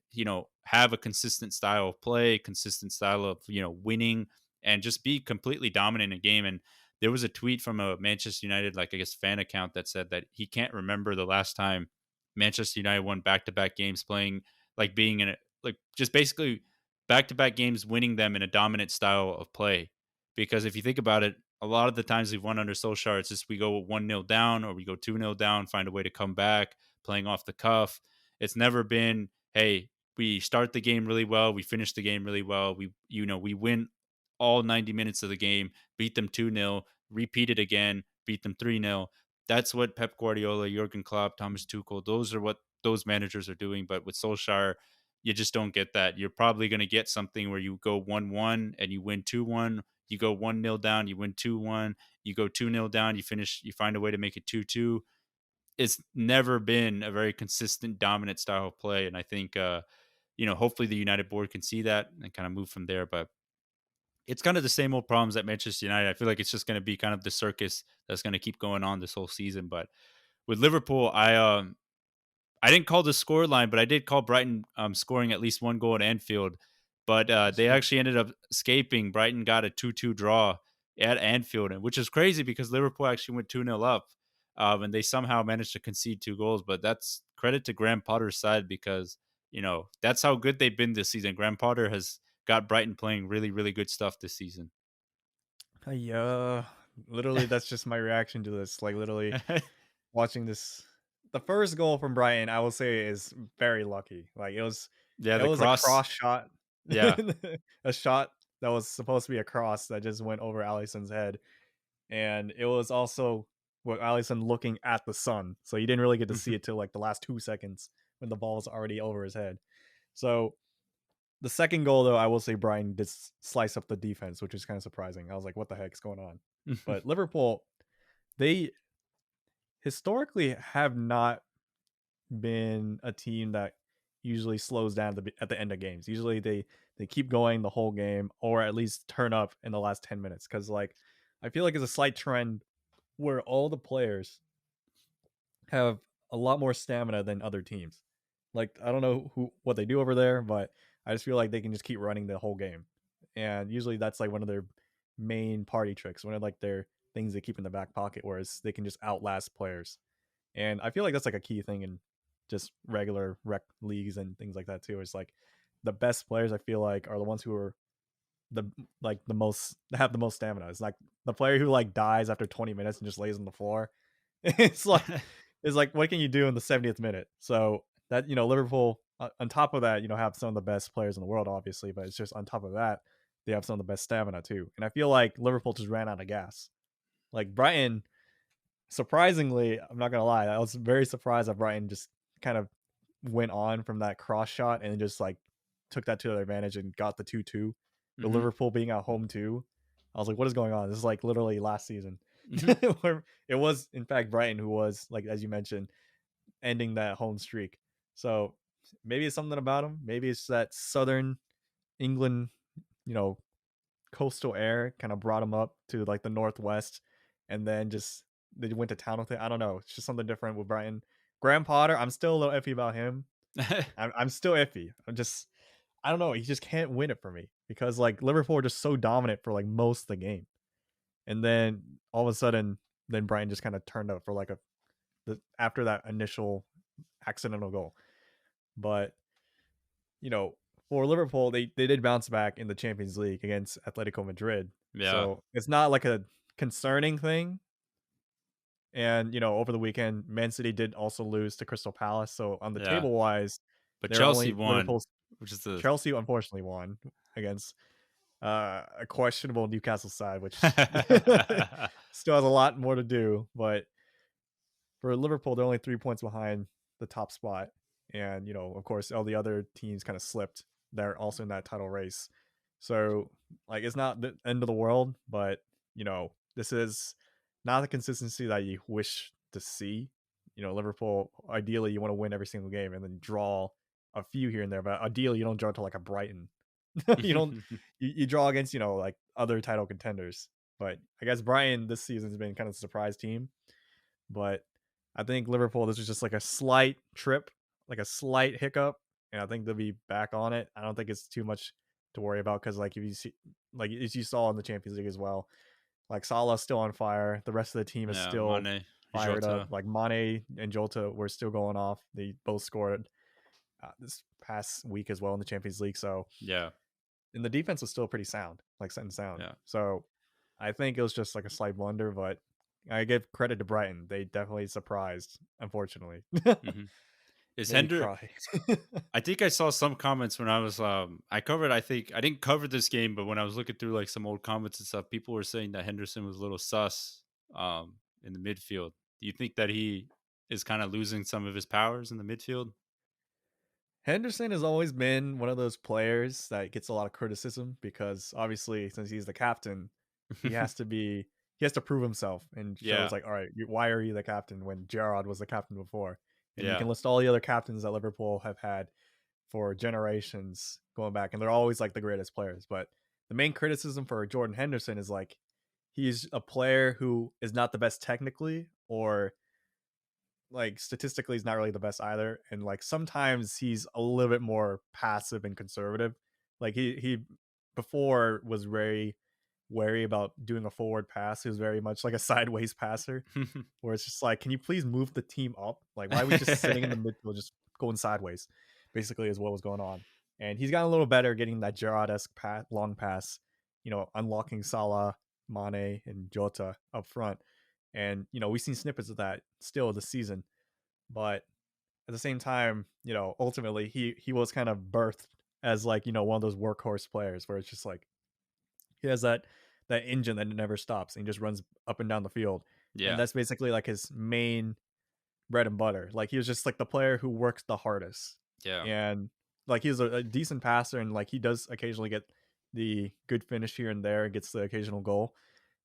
have a consistent style of play, consistent style of, winning, and just be completely dominant in a game. And there was a tweet from a Manchester United, like, I guess, fan account that said that he can't remember the last time Manchester United won back-to-back games playing, like, being in a, like, just basically back-to-back games winning them in a dominant style of play. Because if you think about it, a lot of the times we've won under Solskjaer, it's just we go 1-0 down or we go 2-0 down, find a way to come back, playing off the cuff. It's never been, hey, we start the game really well, we finish the game really well, we win all 90 minutes of the game, beat them 2-0, repeat it again, beat them 3-0. That's what Pep Guardiola, Jurgen Klopp, Thomas Tuchel, those are what those managers are doing. But with Solskjaer, you just don't get that. You're probably going to get something where you go 1-1 and you win 2-1. You go 1-0 down, you win 2-1. You go 2-0 down, you find a way to make it 2-2. It's never been a very consistent, dominant style of play. And I think, hopefully the United board can see that and kind of move from there. But it's kind of the same old problems at Manchester United. I feel like it's just going to be kind of the circus that's going to keep going on this whole season. But with Liverpool, I didn't call the score line, but I did call Brighton scoring at least one goal at Anfield. But they actually ended up escaping. Brighton got a 2-2 draw at Anfield, which is crazy because Liverpool actually went 2-0 up, and they somehow managed to concede 2 goals. But that's credit to Graham Potter's side because, that's how good they've been this season. Graham Potter has got Brighton playing really, really good stuff this season. Yeah, literally, that's just my reaction to this. Like, literally watching this, the first goal from Brighton, I will say, is very lucky. Like, Yeah, it the was a cross. cross shot, Yeah. a shot that was supposed to be a cross that just went over Alisson's head, and it was also with Alisson looking at the sun, so you didn't really get to see it till like the last 2 seconds when the ball was already over his head. So the second goal, though, I will say Brian did slice up the defense, which is kind of surprising. I was like, what the heck's going on? But Liverpool, they historically have not been a team that usually slows down at the end of games. Usually they keep going the whole game or at least turn up in the last 10 minutes. Cause like I feel like it's a slight trend where all the players have a lot more stamina than other teams. Like I don't know what they do over there, but I just feel like they can just keep running the whole game. And usually that's like one of their main party tricks, one of like their things they keep in the back pocket, whereas they can just outlast players. And I feel like that's like a key thing in just regular rec leagues and things like that too. It's like the best players I feel like are the ones who are the the most have the most stamina. It's like the player who like dies after 20 minutes and just lays on the floor. It's like what can you do in the 70th minute? So that Liverpool on top of that have some of the best players in the world, obviously, but it's just on top of that they have some of the best stamina too. And I feel like Liverpool just ran out of gas. Like Brighton, surprisingly, I'm not gonna lie, I was very surprised that Brighton just kind of went on from that cross shot and just like took that to their advantage and got the 2-2. The hmm Liverpool being at home too. I was like, what is going on? This is like literally last season. hmm Where it was in fact Brighton who was, like as you mentioned, ending that home streak. So maybe it's something about them. Maybe it's that southern England, you know, coastal air kind of brought them up to like the northwest, and then just they went to town with it. I don't know. It's just something different with Brighton. Graham Potter, I'm still a little iffy about him. I'm still iffy. I don't know. He just can't win it for me because like Liverpool are just so dominant for like most of the game, and then all of a sudden, then Brighton just kind of turned up for like after that initial accidental goal. But you know, for Liverpool, they did bounce back in the Champions League against Atletico Madrid. Yeah. So it's not like a concerning thing. And over the weekend, Man City did also lose to Crystal Palace. So on the Yeah. table wise, But they're Chelsea only won, Liverpool's. which is the Chelsea unfortunately won against a questionable Newcastle side, which still has a lot more to do. But for Liverpool, they're only 3 points behind the top spot. And, of course, all the other teams kind of slipped. They're also in that title race. So, like, it's not the end of the world, but, this is not the consistency that you wish to see. Liverpool, ideally, you want to win every single game and then draw a few here and there. But ideally, you don't draw to like a Brighton. You don't, you draw against, like other title contenders. But I guess Brighton this season has been kind of a surprise team. But I think Liverpool, this was just like a slight trip, like a slight hiccup, and I think they'll be back on it. I don't think it's too much to worry about because, like, if you see, like as you saw in the Champions League as well, like Salah's still on fire. The rest of the team is Yeah, still Mane, fired up. Jota. Like Mane and Jota were still going off. They both scored this past week as well in the Champions League. So, Yeah, and the defense was still pretty sound, like set and sound. yeah. So, I think it was just like a slight blunder, but I give credit to Brighton. They definitely surprised, unfortunately. Hmm. Is Made me Hender? cry. I think I saw some comments when I was I covered. I think I didn't cover this game, but when I was looking through like some old comments and stuff, people were saying that Henderson was a little sus in the midfield. Do you think that he is kind of losing some of his powers in the midfield? Henderson has always been one of those players that gets a lot of criticism because obviously since he's the captain, he has to be he has to prove himself and shows Yeah, like, all right, why are you the captain when Gerrard was the captain before? And you yeah. can list all the other captains that Liverpool have had for generations going back, and they're always like the greatest players. But the main criticism for Jordan Henderson is like he's a player who is not the best technically or like statistically he's not really the best either, and like sometimes he's a little bit more passive and conservative. Like he before was very wary about doing a forward pass. He was very much like a sideways passer where it's just like, can you please move the team up? Like, why are we just sitting in the midfield, just going sideways? Basically, is what was going on. And he's gotten a little better getting that Gerrard-esque long pass, unlocking Salah, Mane, and Jota up front. And, we've seen snippets of that still this season. But at the same time, ultimately he was kind of birthed as like, one of those workhorse players where it's just like he has that engine that never stops and he just runs up and down the field. And Yeah, that's basically like his main bread and butter. Like he was just like the player who works the hardest. yeah. And like he's a decent passer and like he does occasionally get the good finish here and there, gets the occasional goal.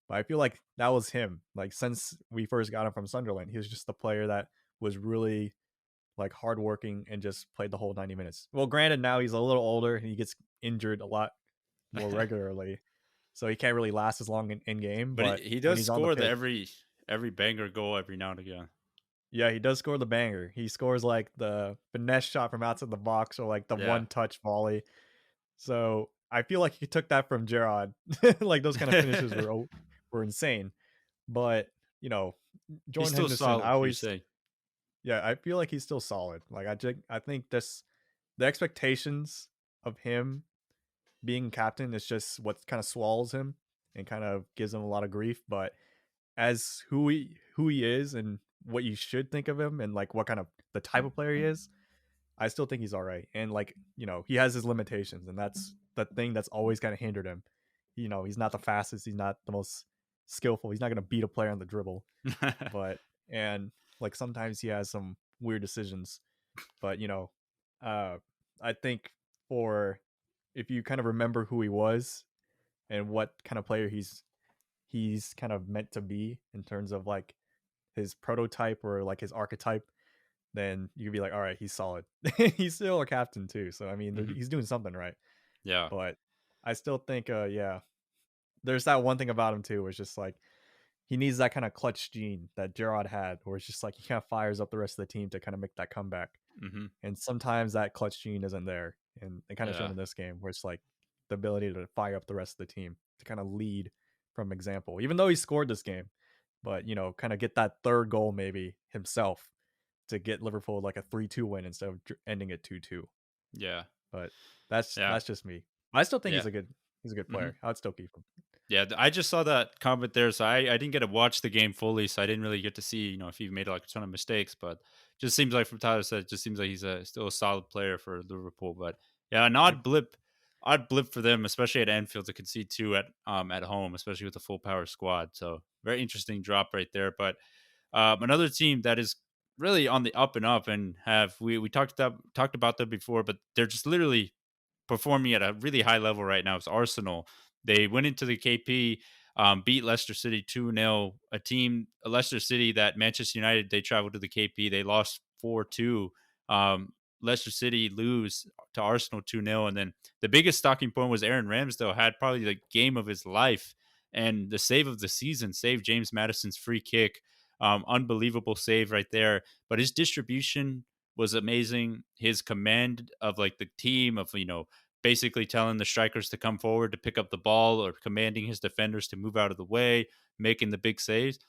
But I feel like that was him. Like since we first got him from Sunderland, he was just the player that was really like hardworking and just played the whole 90 minutes. Well, granted, now he's a little older and he gets injured a lot more regularly. So he can't really last as long in game. But But he when does he's on the score the pitch, every banger goal every now and again. yeah, he does score the banger. He scores like the finesse shot from outside the box or like the Yeah. one touch volley. So I feel like he took that from Gerard. Like those kind of finishes were insane. But you know, He's Jordan still Henderson, I solid, you always say. yeah, I feel like he's still solid. Like I think this the expectations of him being captain is just what kind of swallows him and kind of gives him a lot of grief. But as who he is and what you should think of him and like what kind of the type of player he is, I still think he's all right. And like, he has his limitations and that's the thing that's always kind of hindered him. He's not the fastest, he's not the most skillful. He's not going to beat a player on the dribble, but and like sometimes he has some weird decisions, but uh I think for if you kind of remember who he was and what kind of player he's kind of meant to be in terms of like his prototype or like his archetype, then you could be like, all right, he's solid. He's still a captain too, so I mean, Mhm. he's doing something right. Yeah. But I still think, yeah, there's that one thing about him too, where it's just like he needs that kind of clutch gene that Gerard had, where it's just like he kind of fires up the rest of the team to kind of make that comeback. Mhm. And sometimes that clutch gene isn't there, and they kind of shown Yeah. in this game where it's like the ability to fire up the rest of the team to kind of lead from example. Even though he scored this game, but kind of get that third goal maybe himself to get Liverpool like a 3-2 win instead of ending it 2-2. Yeah. But that's Yeah. that's just me. I still think Yeah. he's a good Mhm. player. I'd still keep him. Yeah, I just saw that comment there, so I didn't get to watch the game fully, so I didn't really get to see, if he made like a ton of mistakes. But just seems like from Tyler said, it just seems like he's still a solid player for Liverpool. But yeah, an Yep. odd blip for them, especially at Anfield to concede two at home, especially with a full power squad. So very interesting drop right there. But another team that is really on the up and up, and have we talked about them before, but they're just literally performing at a really high level right now is Arsenal. They went into the KP, beat Leicester City 2-0, a Leicester City that Manchester United, they traveled to the KP. They lost 4-2. Leicester City lose to Arsenal 2-0. And then the biggest stocking point was Aaron Ramsdale had probably the game of his life And the save of the season, saved James Madison's free kick. Unbelievable save right there. But his distribution was amazing. His command of like the team of, basically telling the strikers to come forward to pick up the ball or commanding his defenders to move out of the way, making the big saves.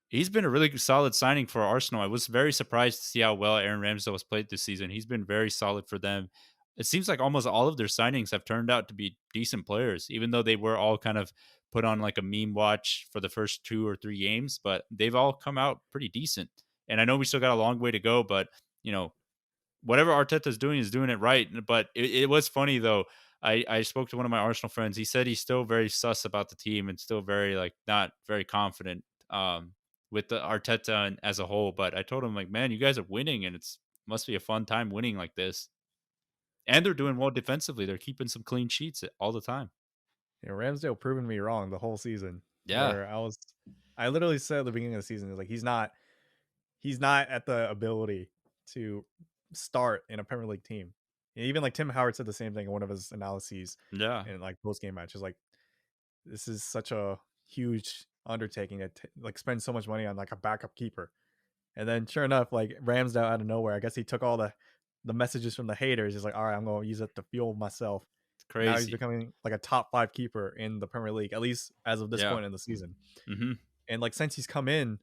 He's been a really solid signing for Arsenal. I was very surprised to see how well Aaron Ramsdale has played this season. He's been very solid for them. It seems like almost all of their signings have turned out to be decent players, even though they were all kind of put on like a meme watch for the first 2 or 3 games, but they've all come out pretty decent. And I know we still got a long way to go, but you know, whatever Arteta's doing is doing it right. But it was funny though. I spoke to one of my Arsenal friends. He said he's still very sus about the team and still very like not very confident with the Arteta and as a whole. But I told him like, man, you guys are winning, and it's must be a fun time winning like this. And they're doing well defensively. They're keeping some clean sheets all the time. Yeah, Ramsdale proving me wrong the whole season. Yeah, Where I literally said at the beginning of the season, like he's not at the ability to start in a Premier League team. And even like Tim Howard said the same thing in one of his analyses yeah, in like post game matches. Like this is such a huge undertaking to like spend so much money on like a backup keeper. And then sure enough, like Ramsdale out of nowhere, I guess he took all the messages from the haters. He's like, all right, I'm gonna use it to fuel myself. it's And now he's crazy. becoming like a top five keeper in the Premier League, at least as of this Yeah, point in the season. hmm, And like since he's come in,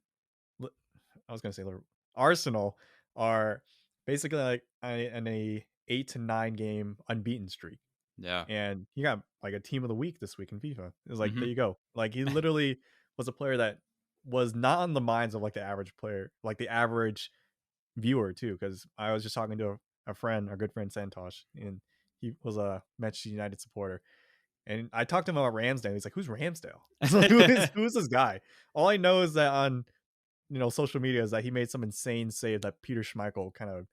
I was gonna say Arsenal are basically like in a 8 to 9 game unbeaten streak, yeah, and he got like a team of the week this week in FIFA. It was like hmm, there you go. Like he literally was a player that was not on the minds of like the average player, like the average viewer too. Because I was just talking to a friend, our good friend Santosh, and he was a Manchester United supporter. And I talked to him about Ramsdale. He's like, "Who's Ramsdale?" I was like, "Who is this guy?" All I know is that on social media is that he made some insane save that Peter Schmeichel kind of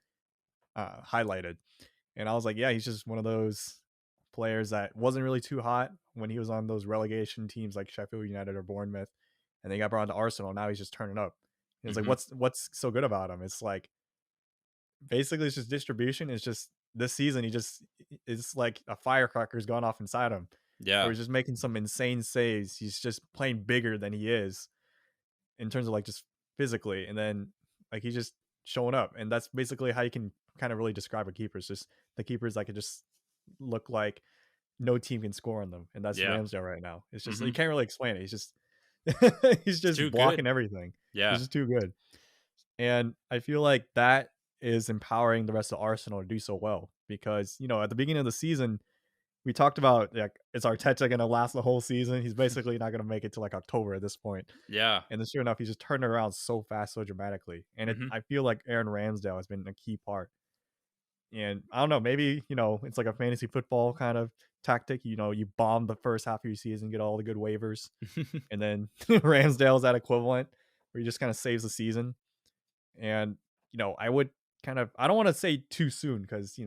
highlighted, and I was like, yeah, he's just one of those players that wasn't really too hot when he was on those relegation teams like Sheffield United or Bournemouth, and they got brought to Arsenal. Now he's just turning up. And it's like, hmm, what's so good about him? It's like basically it's just distribution. It's just this season he just it's like a firecracker's gone off inside him, where yeah, he's just making some insane saves. He's just playing bigger than he is in terms of like just physically, and then like he's just showing up, and that's basically how you can kind of really describe a keeper. It's just the keepers that could just look like no team can score on them, and that's yeah, Ramsdale right now. It's just hmm. you can't really explain it. He's just he's It's just too blocking good. everything. He's Yeah, just too good, and I feel like that is empowering the rest of Arsenal to do so well because at the beginning of the season we talked about like is Arteta going to last the whole season? He's basically not going to make it to like October at this point. yeah, And then sure enough, he's just turned it around so fast, so dramatically. And hmm, I feel like Aaron Ramsdale has been a key part. And I don't know, maybe, it's like a fantasy football kind of tactic. You bomb the first half of your season, get all the good waivers. And then Ramsdale's that equivalent where he just kind of saves the season. And, I would I don't want to say too soon because,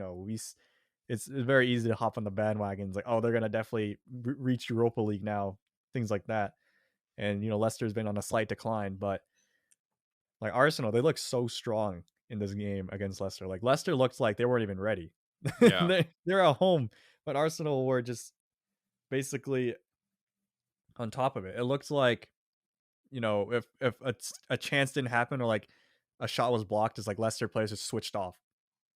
it's very easy to hop on the bandwagons like, oh, they're going to definitely reach Europa League now, things like that. And, Leicester's been on a slight decline, but like Arsenal, they look so strong in this game against Leicester. Like Leicester looks like they weren't even ready. yeah, They're at home, but Arsenal were just basically on top of it. It looks like if a chance didn't happen or like a shot was blocked, it's like Leicester players just switched off.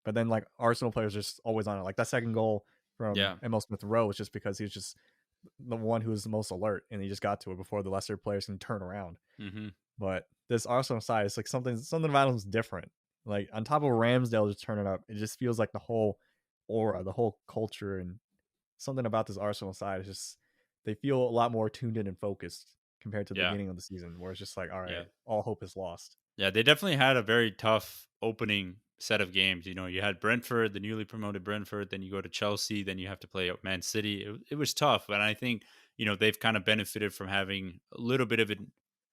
But then like Arsenal players are just always on it. Like that second goal from yeah, Emil Smith Rowe was just because he was just the one who was the most alert and he just got to it before the Leicester players can turn around. hmm, But this Arsenal side is like something about him's different. Like on top of Ramsdale just turning up, it just feels like the whole aura, the whole culture, and something about this Arsenal side is just they feel a lot more tuned in and focused compared to the yeah, beginning of the season, where it's just like, all yeah. right, all hope is lost. Yeah, they definitely had a very tough opening set of games. You had Brentford, the newly promoted Brentford, then you go to Chelsea, then you have to play Man City. It was tough, and I think they've kind of benefited from having a little bit of an,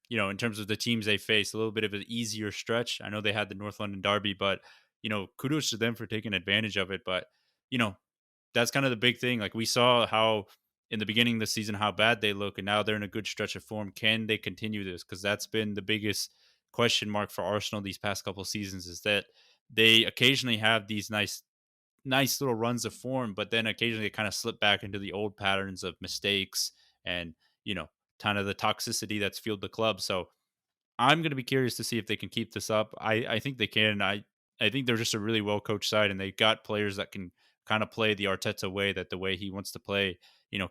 in terms of the teams they face, a little bit of an easier stretch. I know they had the North London derby, but kudos to them for taking advantage of it. But you know, that's kind of the big thing. Like we saw how in the beginning of the season how bad they look, and now they're in a good stretch of form. Can they continue this? Because that's been the biggest question mark for Arsenal these past couple seasons is that they occasionally have these nice little runs of form, but then occasionally they kind of slip back into the old patterns of mistakes and kind of the toxicity that's fueled the club. So I'm going to be curious to see if they can keep this up. I think they can. I think they're just a really well coached side, and they got players that can kind of play the Arteta way, that the way he wants to play.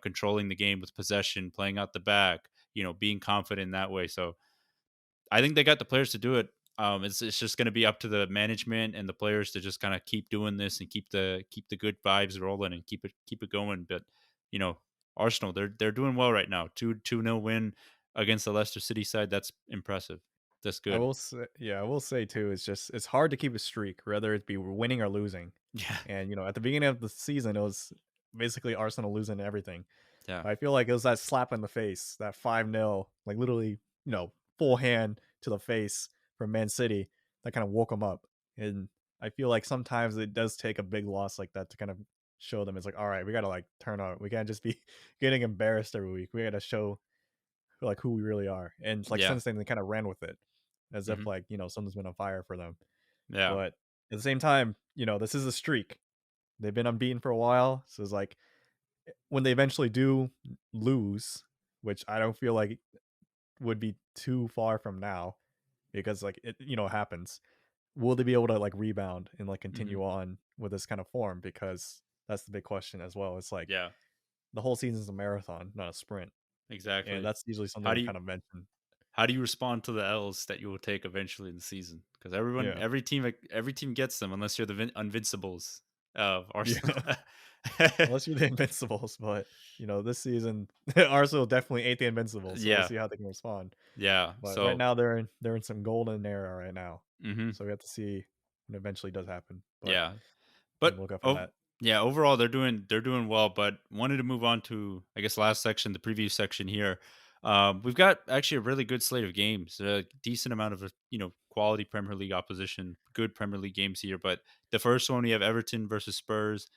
Controlling the game with possession, playing out the back. Being confident in that way. So I think they got the players to do it. It's just going to be up to the management and the players to just kind of keep doing this and keep the good vibes rolling and keep it going. But you know, Arsenal, they're doing well right now. Two nil win against the Leicester City side. That's impressive. That's I good. will say, yeah, I will say too. It's hard to keep a streak, whether it be winning or losing. Yeah, And at the beginning of the season, it was basically Arsenal losing everything. yeah, But I feel like it was that slap in the face, that 5-0, like literally, full hand to the face from Man City that kind of woke them up. And I feel like sometimes it does take a big loss like that to kind of show them it's like, all right, we got to like turn on. We can't just be getting embarrassed every week. We got to show like who we really are. And like yeah, since then, they kind of ran with it as if hmm like, something's been on fire for them. yeah, But at the same time, this is a streak. They've been unbeaten for a while. So it's like when they eventually do lose, which I don't feel like would be too far from now because like it happens. Will they be able to like rebound and like hmm continue on with this kind of form? Because that's the big question as well. It's like yeah, the whole season is a marathon, not a sprint. And exactly. that's usually something How we do you kind of mention. how do you respond to the L's that you will take eventually in the season? Because Yeah. every team gets them unless you're the Invincibles of Arsenal. Yeah. Unless you're the Invincibles, but this season Arsenal definitely ain't the Invincibles, so we'll Yeah, see how they can respond. yeah. But right So, now they're in some golden era right now. hmm So we have to see when it eventually does happen. But yeah. be But on the lookout for that. yeah, overall they're doing well. But wanted to move on to, I guess, last section, the preview section here. We've got actually a really good slate of games, a decent amount of quality Premier League opposition, good Premier League games here. But the first one we have Everton versus Spurs.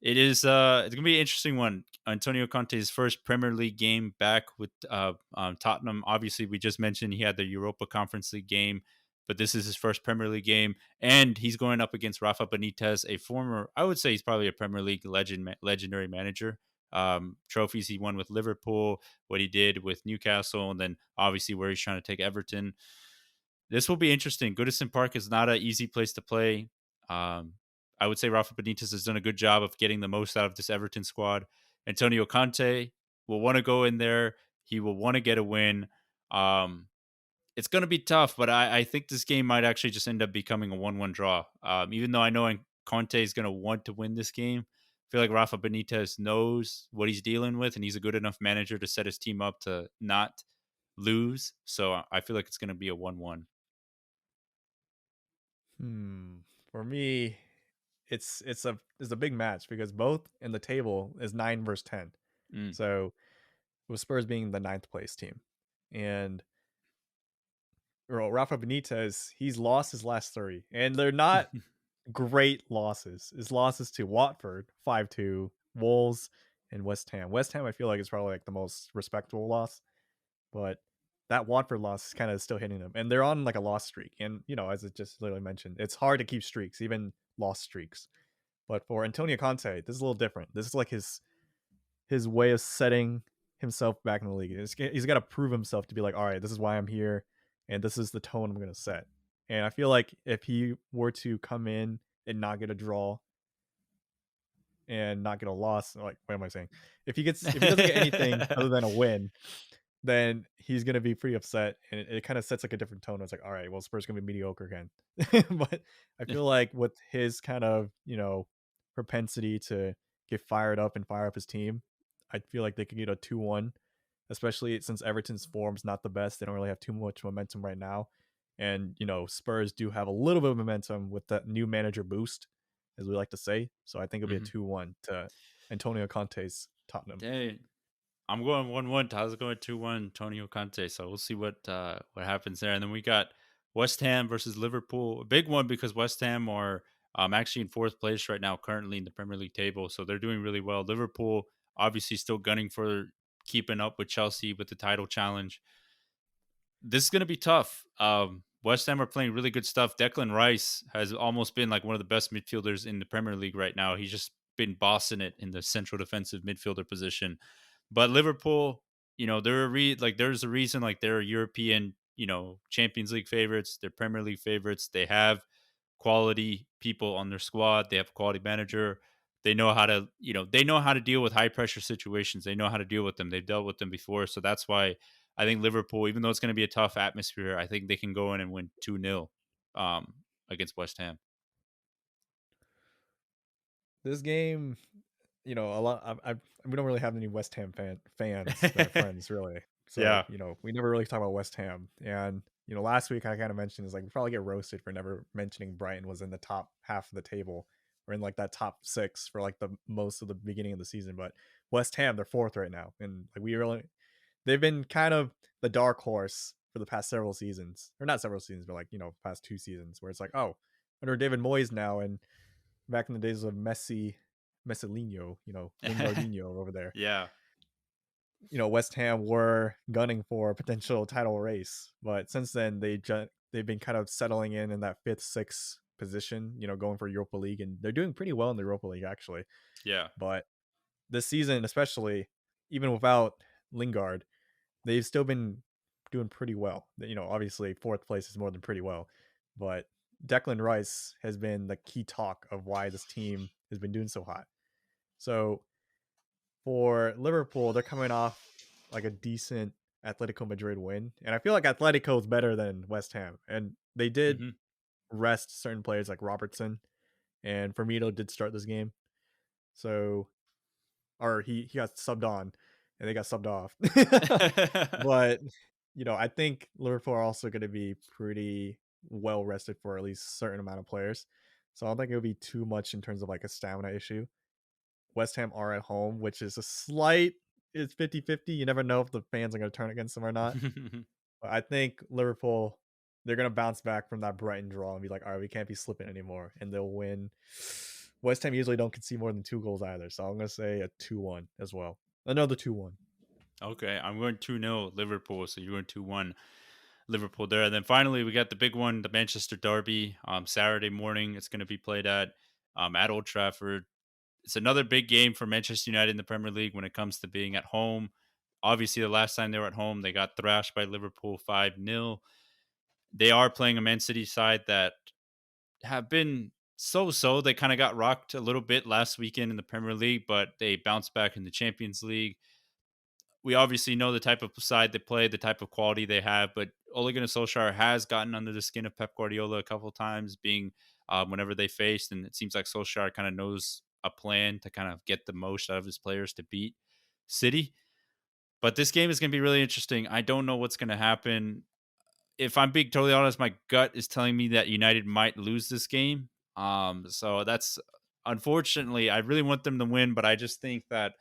It's gonna be an interesting one. Antonio Conte's first Premier League game back with Tottenham. Obviously, we just mentioned he had the Europa Conference League game, but this is his first Premier League game, and he's going up against Rafa Benitez, a former, I would say he's probably a Premier League legendary manager. Trophies he won with Liverpool, what he did with Newcastle, and then obviously where he's trying to take Everton. This will be interesting. Goodison Park is not an easy place to play. Um, I would say Rafa Benitez has done a good job of getting the most out of this Everton squad. Antonio Conte will want to go in there. He will want to get a win. Um, it's going to be tough, but I think this game might actually just end up becoming a 1-1 draw. Even though I know Conte is going to want to win this game, I feel like Rafa Benitez knows what he's dealing with, and he's a good enough manager to set his team up to not lose. So I feel like it's going to be a 1-1. For me, it's a big match because both in the table is 9 versus 10. Mm. So with Spurs being the ninth place team. And Rafa Benitez, he's lost his last three. And they're not great losses. His losses to Watford, 5-2, Wolves, and West Ham. West Ham, I feel like, is probably like the most respectable loss, but that Watford loss is kind of still hitting them. And they're on like a loss streak. And, as it just literally mentioned, it's hard to keep streaks, even lost streaks. But for Antonio Conte, this is a little different. This is like his way of setting himself back in the league. He's got to prove himself to be like, all right, this is why I'm here, and this is the tone I'm going to set. And I feel like if he were to come in and not get a draw and not get a loss, like what am I saying? If he doesn't get anything other than a win, then he's gonna be pretty upset, and it kind of sets like a different tone. It's like, all right, well, Spurs gonna be mediocre again. But I feel like with his kind of propensity to get fired up and fire up his team, I feel like they could get a 2-1, especially since Everton's form's not the best. They don't really have too much momentum right now, and Spurs do have a little bit of momentum with that new manager boost, as we like to say. So I think it'll be a Mhm. 2-1 to Antonio Conte's Tottenham. Dang. I'm going 1-1. Tyler's going 2-1. Antonio Conte. So we'll see what happens there. And then we got West Ham versus Liverpool. A big one because West Ham are actually in fourth place right now, currently in the Premier League table. So they're doing really well. Liverpool obviously still gunning for keeping up with Chelsea with the title challenge. This is going to be tough. West Ham are playing really good stuff. Declan Rice has almost been like one of the best midfielders in the Premier League right now. He's just been bossing it in the central defensive midfielder position. But Liverpool, there's a reason like they're European, Champions League favorites, they're Premier League favorites. They have quality people on their squad. They have a quality manager. They know how to deal with high pressure situations. They know how to deal with them. They've dealt with them before. So that's why I think Liverpool, even though it's going to be a tough atmosphere, I think they can go in and win 2-0 against West Ham. This game, a lot. We don't really have any West Ham fans that are friends, really. So Yeah. we never really talk about West Ham. And last week I kind of mentioned is like we probably get roasted for never mentioning Brighton was in the top half of the table or in like that top six for like the most of the beginning of the season. But West Ham, they're fourth right now, and like they've been kind of the dark horse for the past several seasons, or not several seasons, but like past 2 seasons, where it's like, oh, under David Moyes now, and back in the days of Messilino, Lingardino over there. Yeah. West Ham were gunning for a potential title race, but since then they've been kind of settling in that fifth, sixth position, going for Europa League, and they're doing pretty well in the Europa League actually. Yeah. But this season, especially, even without Lingard, they've still been doing pretty well. Obviously fourth place is more than pretty well, but Declan Rice has been the key talk of why this team has been doing so hot. So for Liverpool, they're coming off like a decent Atletico Madrid win, and I feel like Atletico is better than West Ham, and they did Hmm. rest certain players like Robertson, and Firmino did start this game, so or he got subbed on, and they got subbed off. But I think Liverpool are also going to be pretty well rested for at least a certain amount of players, so I don't think it'll be too much in terms of like a stamina issue. West Ham are at home, which is a slight it's 50-50. You never know if the fans are going to turn against them or not. But I think Liverpool, they're going to bounce back from that Brighton draw and be like, all right, we can't be slipping anymore. And they'll win. West Ham usually don't concede more than 2 goals either. So I'm going to say a 2-1 as well. Another 2-1. Okay, I'm going 2-0 Liverpool, so you're going 2-1 Liverpool there. And then finally, we got the big one, the Manchester Derby, Saturday morning. It's going to be played at Old Trafford. It's another big game for Manchester United in the Premier League when it comes to being at home. Obviously, the last time they were at home, they got thrashed by Liverpool 5-0. They are playing a Man City side that have been so. They kind of got rocked a little bit last weekend in the Premier League, but they bounced back in the Champions League. We obviously know the type of side they play, the type of quality they have, but Ole Gunnar Solskjaer has gotten under the skin of Pep Guardiola a couple of times, being whenever they faced, and it seems like Solskjaer kind of knows a plan to kind of get the most out of his players to beat City. But this game is going to be really interesting. I don't know what's going to happen. If I'm being totally honest, my gut is telling me that United might lose this game. So that's unfortunately, I really want them to win, but I just think that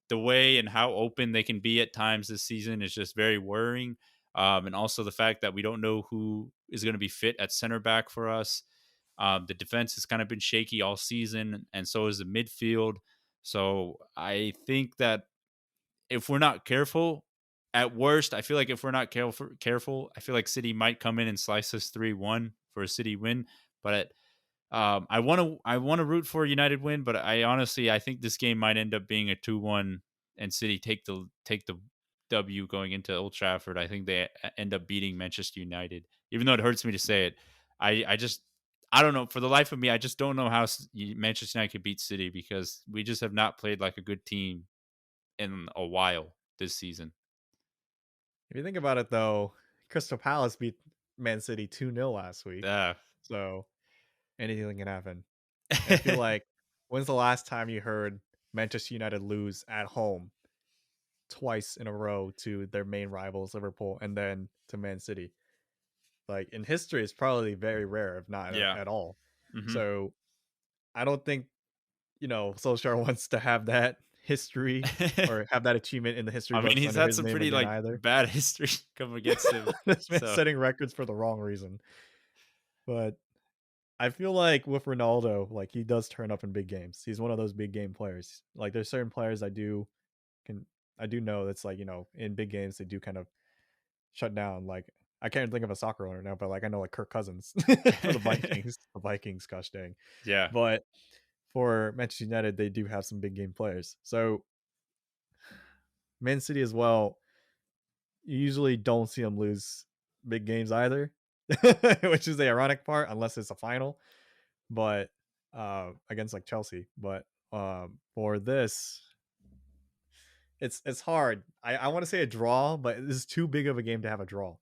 the way and how open they can be at times this season is just very worrying. And also the fact that we don't know who is going to be fit at center back for us. The defense has kind of been shaky all season, and so is the midfield. So I think that if we're not careful, at worst, I feel like if we're not careful, I feel like City might come in and slice us 3-1 for a City win. But I want to root for a United win, but I think this game might end up being a 2-1 and City take the W going into Old Trafford. I think they end up beating Manchester United, even though it hurts me to say it. I don't know, for the life of me. I just don't know how Manchester United could beat City because we just have not played like a good team in a while this season. If you think about it, though, Crystal Palace beat Man City 2-0 last week. Yeah. So anything can happen. And I feel like, when's the last time you heard Manchester United lose at home twice in a row to their main rivals, Liverpool, and then to Man City? Like in history, it's probably very rare, if not Yeah. at all. Hmm. So I don't think Solskjaer wants to have that history or have that achievement in the history I mean, books he's under had his some name pretty again like either. bad history come against him. This man's So setting records for the wrong reason. But I feel like with Ronaldo, like he does turn up in big games. He's one of those big game players. Like there's certain players can I do know that's like, in big games they do kind of shut down. Like I can't think of a soccer owner now, but like I know like Kirk Cousins for the Vikings. The Vikings, gosh dang. yeah. But for Manchester United, they do have some big game players. So Man City as well. you usually don't see them lose big games either, which is the ironic part, unless it's a final. But against like Chelsea, but for this, it's hard. I want to say a draw, but this is too big of a game to have a draw.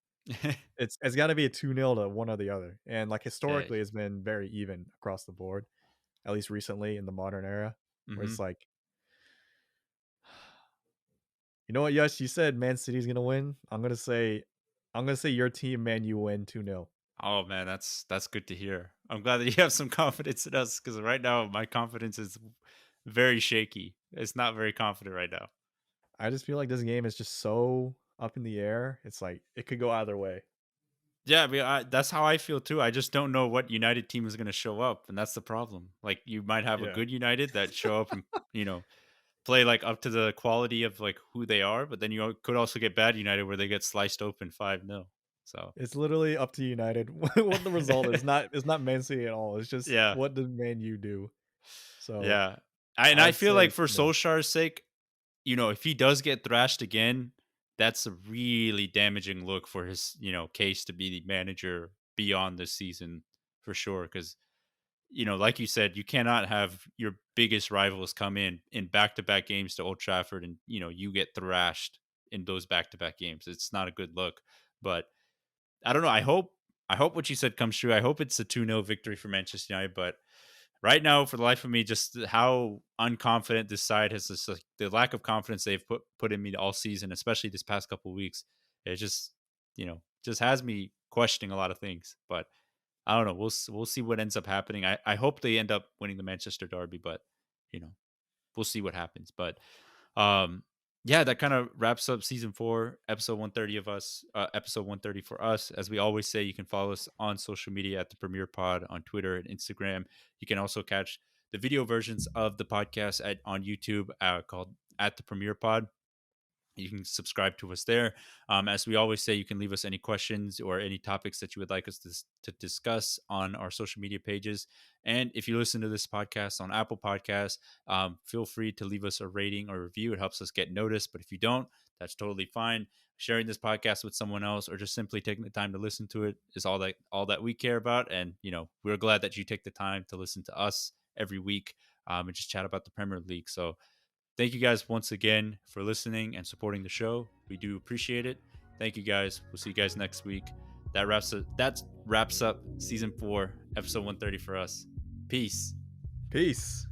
It's got to be a 2-0 to one or the other, and like Yeah. historically, it's been very even across the board. At least recently in the modern era, where Hmm. it's like, you know what, Yes, you said Man City's gonna win. I'm gonna say your team, Man U, win 2-0. Oh man, that's good to hear. I'm glad that you have some confidence in us because right now my confidence is very shaky. It's not very confident right now. I just feel like this game is just so up in the air. It's like it could go either way. Yeah, I mean, that's how I feel too. I just don't know what United team is going to show up, and that's the problem. Like, you might have a Yeah. good United that show up and you know play like up to the quality of like who they are, but then could also get bad United where they get sliced open 5-0. So It's literally up to United what the result is. It's not Man City at all. It's just yeah, what did Man U do? So yeah, I I'd feel say like for 2-0. Solskjaer's sake, if he does get thrashed again, that's a really damaging look for his, case to be the manager beyond this season for sure. Because, like you said, you cannot have your biggest rivals come in back to back games to Old Trafford and, you get thrashed in those back to back games. It's not a good look. But I don't know. I hope what you said comes true. I hope it's a 2-0 victory for Manchester United. But right now, for the life of me, just how unconfident this side has, this, like, the lack of confidence they've put in me all season, especially this past couple of weeks. It just has me questioning a lot of things. But I don't know. We'll see what ends up happening. I hope they end up winning the Manchester Derby, but you know we'll see what happens. But um, yeah, that kind of wraps up season 4, episode 130 of us. Episode 130 for us. As we always say, you can follow us on social media at the Premier Pod on Twitter and Instagram. You can also catch the video versions of the podcast on YouTube, called at the Premier Pod. You can subscribe to us there. As we always say, you can leave us any questions or any topics that you would like us to discuss on our social media pages. And if you listen to this podcast on Apple Podcasts, feel free to leave us a rating or review. It helps us get noticed. But if you don't, that's totally fine. Sharing this podcast with someone else or just simply taking the time to listen to it is all that we care about. And we're glad that you take the time to listen to us every week, and just chat about the Premier League. So thank you guys once again for listening and supporting the show. We do appreciate it. Thank you guys. We'll see you guys next week. That wraps up season 4, episode 130 for us. Peace. Peace.